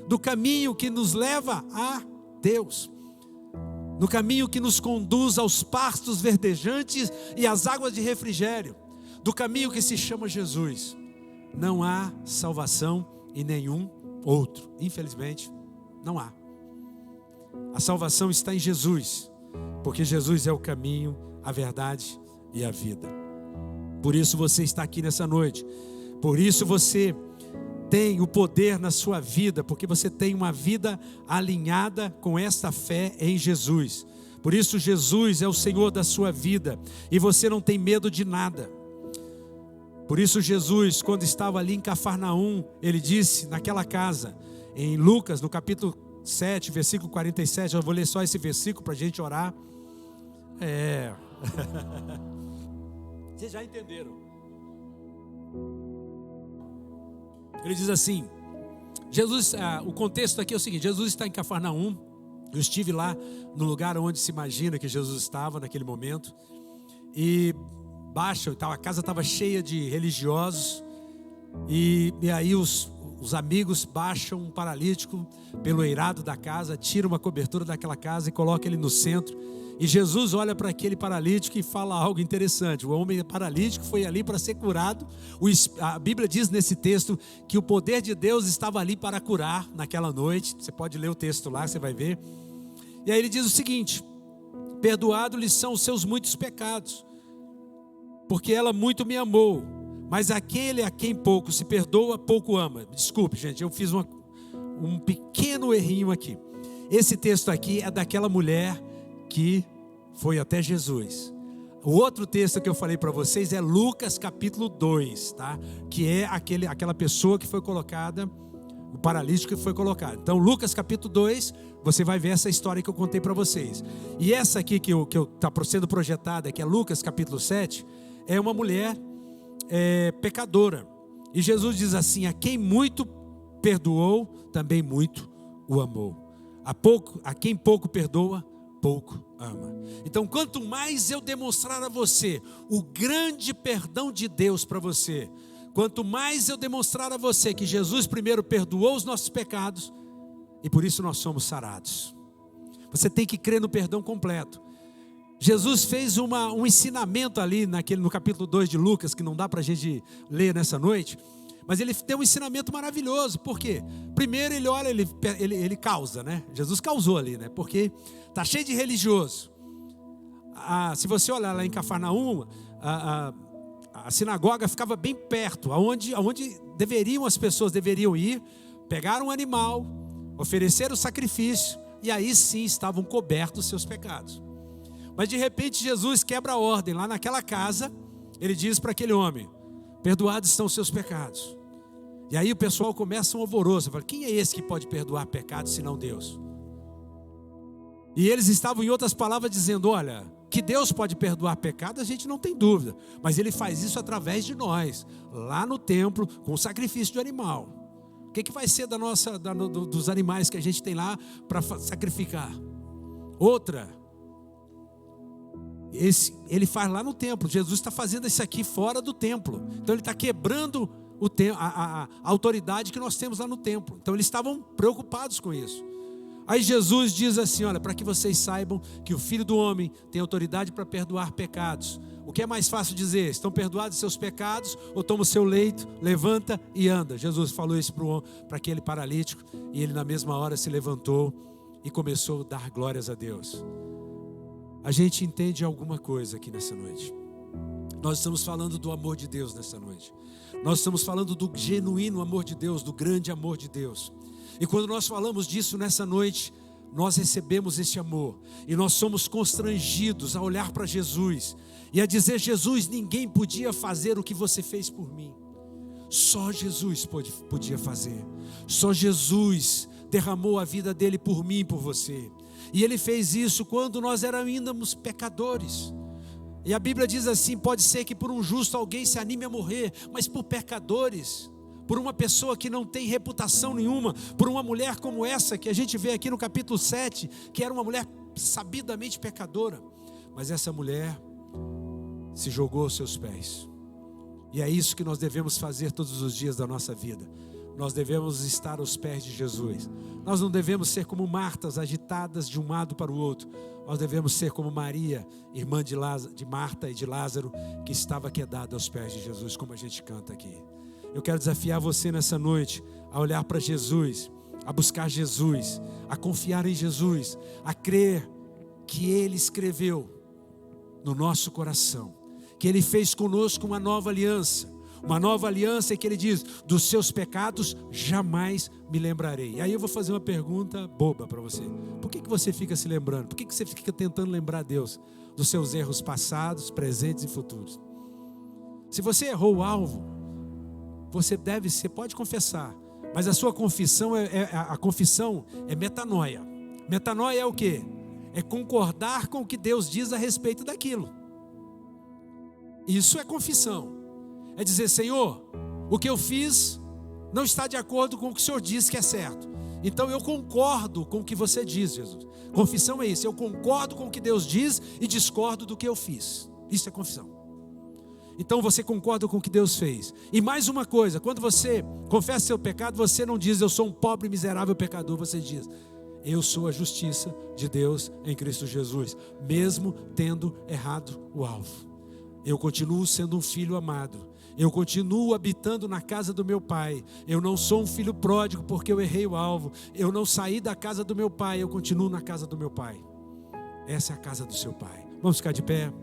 do caminho que nos leva a Deus, no caminho que nos conduz aos pastos verdejantes e às águas de refrigério, do caminho que se chama Jesus. Não há salvação em nenhum outro, infelizmente, não há. A salvação está em Jesus, porque Jesus é o caminho, a verdade e a vida. Por isso você está aqui nessa noite, por isso você tem o poder na sua vida, porque você tem uma vida alinhada com esta fé em Jesus. Por isso Jesus é o Senhor da sua vida, e você não tem medo de nada. Por isso Jesus, quando estava ali em Cafarnaum, ele disse naquela casa, em Lucas, no capítulo 7, versículo 47, eu vou ler só esse versículo para a gente orar. Vocês já entenderam. Ele diz assim, Jesus, o contexto aqui é o seguinte: Jesus está em Cafarnaum. Eu estive lá no lugar onde se imagina que Jesus estava naquele momento. E a casa estava cheia de religiosos. E aí os amigos baixam um paralítico pelo eirado da casa, tiram uma cobertura daquela casa e colocam ele no centro. E Jesus olha para aquele paralítico e fala algo interessante. O homem paralítico foi ali para ser curado. A Bíblia diz nesse texto que o poder de Deus estava ali para curar naquela noite. Você pode ler o texto lá, você vai ver. E aí ele diz o seguinte: perdoado-lhes são os seus muitos pecados, porque ela muito me amou. Mas aquele a quem pouco se perdoa, pouco ama. Desculpe, gente, eu fiz um pequeno errinho aqui. Esse texto aqui é daquela mulher que foi até Jesus. O outro texto que eu falei para vocês é Lucas capítulo 2, tá? Que é aquela pessoa que foi colocada, o paralítico que foi colocado. Então Lucas capítulo 2, você vai ver essa história que eu contei para vocês. E essa aqui que está sendo projetada, que é Lucas capítulo 7, é uma mulher pecadora. E Jesus diz assim: a quem muito perdoou, também muito o amou. A quem pouco perdoa, pouco ama. Então, quanto mais eu demonstrar a você o grande perdão de Deus para você, quanto mais eu demonstrar a você que Jesus primeiro perdoou os nossos pecados, e por isso nós somos sarados. Você tem que crer no perdão completo. Jesus fez um ensinamento ali no capítulo 2 de Lucas, que não dá para a gente ler nessa noite, mas ele deu um ensinamento maravilhoso. Por quê? Primeiro ele olha, ele causa, né? Jesus causou ali, né? Porque está cheio de religioso. Se você olhar lá em Cafarnaum, a sinagoga ficava bem perto, aonde as pessoas deveriam ir, pegar um animal, oferecer o sacrifício, e aí sim estavam cobertos os seus pecados. Mas de repente Jesus quebra a ordem. Lá naquela casa, ele diz para aquele homem: perdoados estão os seus pecados. E aí o pessoal começa um alvoroço, fala: quem é esse que pode perdoar pecados senão Deus? E eles estavam, em outras palavras, dizendo: olha, que Deus pode perdoar pecados, a gente não tem dúvida, mas Ele faz isso através de nós, lá no templo, com o sacrifício de animal. O que vai ser dos animais que a gente tem lá para sacrificar? Outra, ele faz lá no templo. Jesus está fazendo isso aqui fora do templo. Então ele está quebrando a autoridade que nós temos lá no templo. Então eles estavam preocupados com isso. Aí Jesus diz assim: olha, para que vocês saibam que o Filho do Homem tem autoridade para perdoar pecados. O que é mais fácil dizer? Estão perdoados seus pecados? Ou toma o seu leito, levanta e anda? Jesus falou isso para aquele paralítico, e ele na mesma hora se levantou e começou a dar glórias a Deus. A gente entende alguma coisa aqui nessa noite. Nós estamos falando do amor de Deus nessa noite. Nós estamos falando do genuíno amor de Deus, do grande amor de Deus. E quando nós falamos disso nessa noite, nós recebemos esse amor. E nós somos constrangidos a olhar para Jesus e a dizer: Jesus, ninguém podia fazer o que você fez por mim. Só Jesus podia fazer. Só Jesus derramou a vida dele por mim e por você. E ele fez isso quando nós éramos pecadores. E a Bíblia diz assim: pode ser que por um justo alguém se anime a morrer, mas por pecadores, por uma pessoa que não tem reputação nenhuma, por uma mulher como essa que a gente vê aqui no capítulo 7, que era uma mulher sabidamente pecadora, mas essa mulher se jogou aos seus pés. E é isso que nós devemos fazer todos os dias da nossa vida. Nós devemos estar aos pés de Jesus. Nós não devemos ser como Martas, agitadas de um lado para o outro. Nós devemos ser como Maria, irmã de Marta e de Lázaro, que estava quedada aos pés de Jesus, como a gente canta aqui. Eu quero desafiar você nessa noite a olhar para Jesus, a buscar Jesus, a confiar em Jesus, a crer que Ele escreveu no nosso coração, que Ele fez conosco uma nova aliança. Uma nova aliança em que Ele diz: dos seus pecados jamais me lembrarei. E aí eu vou fazer uma pergunta boba para você. Por que você fica se lembrando? Por que você fica tentando lembrar Deus dos seus erros passados, presentes e futuros? Se você errou o alvo, você pode confessar, mas a sua confissão a confissão é metanoia. Metanoia é o quê? É concordar com o que Deus diz a respeito daquilo. Isso é confissão. É dizer: Senhor, o que eu fiz não está de acordo com o que o Senhor diz que é certo. Então eu concordo com o que você diz, Jesus. Confissão é isso: eu concordo com o que Deus diz e discordo do que eu fiz. Isso é confissão. Então você concorda com o que Deus fez. E mais uma coisa, quando você confessa seu pecado, você não diz: eu sou um pobre miserável pecador. Você diz: eu sou a justiça de Deus em Cristo Jesus, mesmo tendo errado o alvo. Eu continuo sendo um filho amado. Eu continuo habitando na casa do meu pai. Eu não sou um filho pródigo porque eu errei o alvo. Eu não saí da casa do meu pai, eu continuo na casa do meu pai. Essa é a casa do seu pai. Vamos ficar de pé?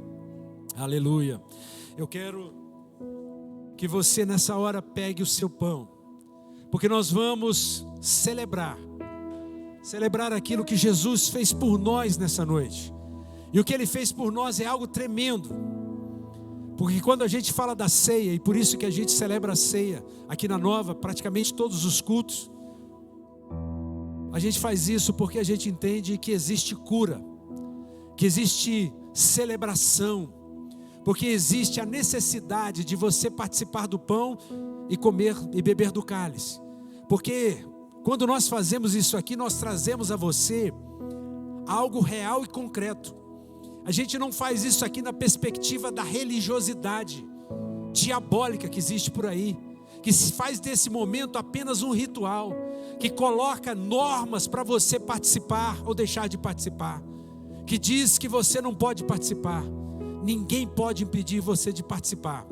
Aleluia. Eu quero que você nessa hora pegue o seu pão, porque nós vamos celebrar aquilo que Jesus fez por nós nessa noite. E o que Ele fez por nós é algo tremendo, porque quando a gente fala da ceia, e por isso que a gente celebra a ceia aqui na Nova, praticamente todos os cultos, a gente faz isso porque a gente entende que existe cura, que existe celebração, porque existe a necessidade de você participar do pão e comer e beber do cálice. Porque quando nós fazemos isso aqui, nós trazemos a você algo real e concreto. A gente não faz isso aqui na perspectiva da religiosidade diabólica que existe por aí, que se faz desse momento apenas um ritual, que coloca normas para você participar ou deixar de participar, que diz que você não pode participar. Ninguém pode impedir você de participar.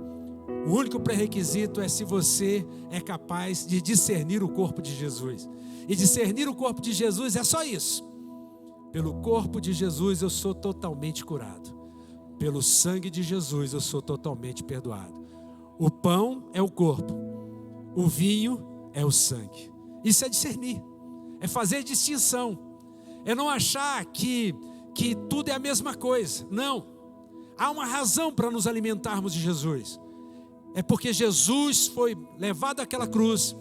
O único pré-requisito é se você é capaz de discernir o corpo de Jesus. E discernir o corpo de Jesus é só isso. Pelo corpo de Jesus eu sou totalmente curado. Pelo sangue de Jesus eu sou totalmente perdoado. O pão é o corpo, o vinho é o sangue. Isso é discernir, é fazer distinção, é não achar que tudo é a mesma coisa. Não. Há uma razão para nos alimentarmos de Jesus. É porque Jesus foi levado àquela cruz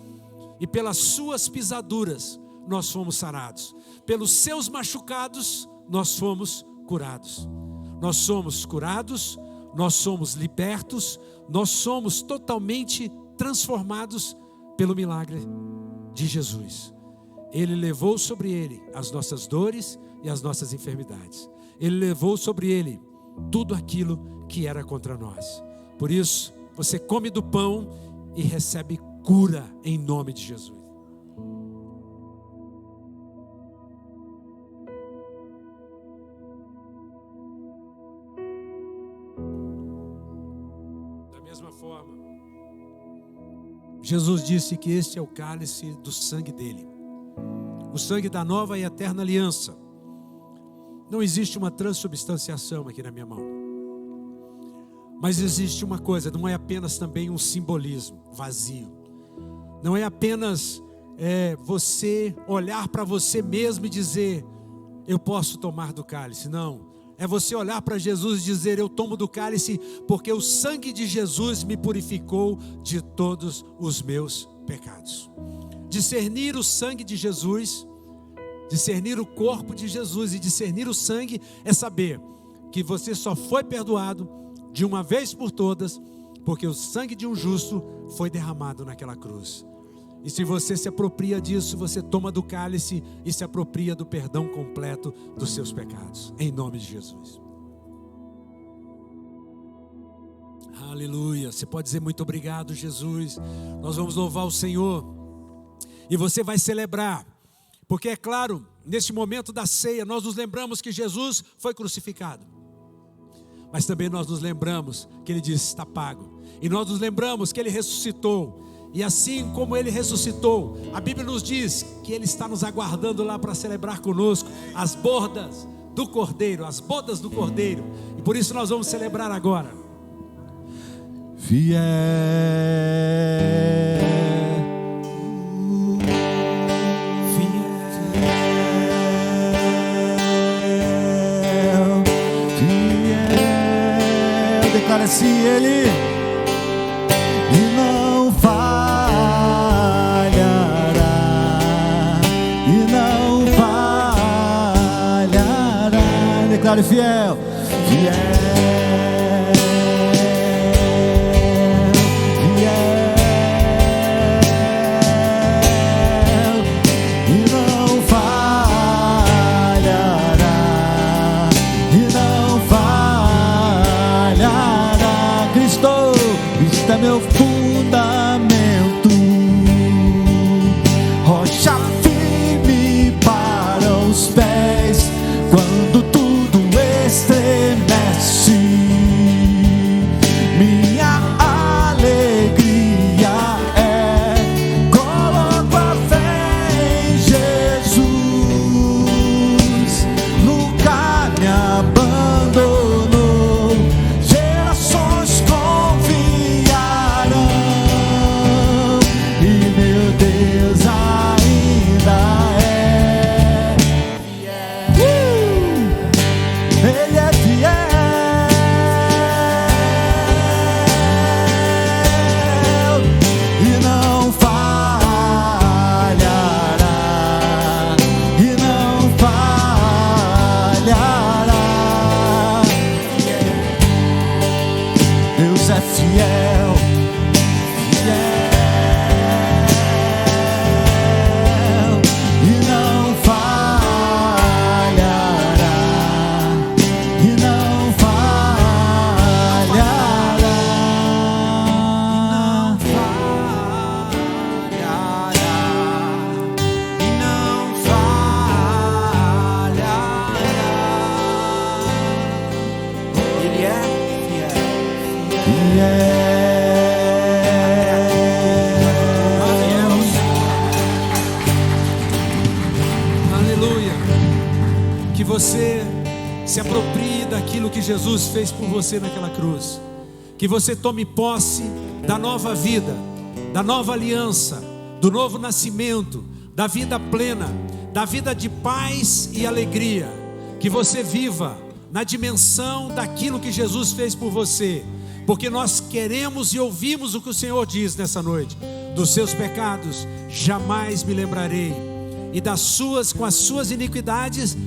e pelas suas pisaduras nós fomos sarados. Pelos seus machucados nós fomos curados. Nós somos curados, nós somos libertos, nós somos totalmente transformados pelo milagre de Jesus. Ele levou sobre ele as nossas dores e as nossas enfermidades. Ele levou sobre ele tudo aquilo que era contra nós. Por isso, você come do pão e recebe cura em nome de Jesus. Da mesma forma, Jesus disse que este é o cálice do sangue dele, o sangue da nova e eterna aliança. Não existe uma transubstanciação aqui na minha mão. Mas existe uma coisa, não é apenas também um simbolismo vazio. Não é apenas você olhar para você mesmo e dizer: eu posso tomar do cálice. Não, é você olhar para Jesus e dizer: eu tomo do cálice porque o sangue de Jesus me purificou de todos os meus pecados. Discernir o sangue de Jesus, discernir o corpo de Jesus e discernir o sangue é saber que você só foi perdoado de uma vez por todas, porque o sangue de um justo foi derramado naquela cruz. E se você se apropria disso, você toma do cálice e se apropria do perdão completo dos seus pecados, em nome de Jesus. Aleluia. Você pode dizer: muito obrigado, Jesus. Nós vamos louvar o Senhor e você vai celebrar. Porque é claro, neste momento da ceia, nós nos lembramos que Jesus foi crucificado. Mas também nós nos lembramos que Ele disse: está pago. E nós nos lembramos que Ele ressuscitou. E assim como Ele ressuscitou, a Bíblia nos diz que Ele está nos aguardando lá para celebrar conosco as bodas do Cordeiro, as bodas do Cordeiro. E por isso nós vamos celebrar agora. Fiel, declara-se Ele e não falhará, e não falhará. Declare: fiel, Cristo. Ele é fiel e não falhará, e não falhará. Deus é fiel, fiel e não falhará, e não falhará, e não falhará. Ele é fiel. Aleluia. Que você se aproprie daquilo que Jesus fez por você naquela cruz. Que você tome posse da nova vida, da nova aliança, do novo nascimento, da vida plena, da vida de paz e alegria. Que você viva na dimensão daquilo que Jesus fez por você. Porque nós queremos e ouvimos o que o Senhor diz nessa noite. Dos seus pecados jamais me lembrarei, e com as suas iniquidades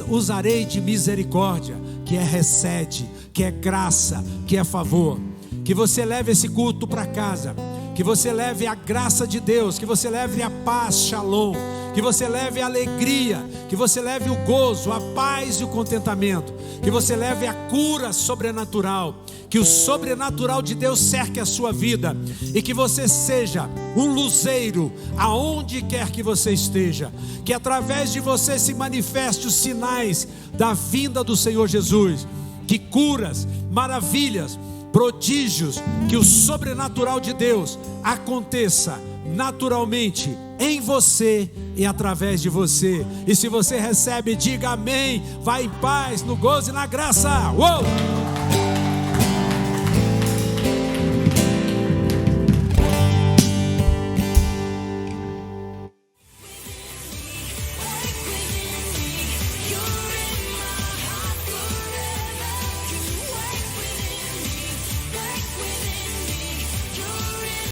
usarei de misericórdia, que é recede, que é graça, que é favor. Que você leve esse culto para casa, que você leve a graça de Deus, que você leve a paz, shalom, que você leve a alegria, que você leve o gozo, a paz e o contentamento, que você leve a cura sobrenatural, que o sobrenatural de Deus cerque a sua vida, e que você seja um luzeiro aonde quer que você esteja, que através de você se manifeste os sinais da vinda do Senhor Jesus, que curas, maravilhas, prodígios, que o sobrenatural de Deus aconteça naturalmente em você e através de você. E se você recebe, diga amém. Vai em paz, no gozo e na graça. Uou!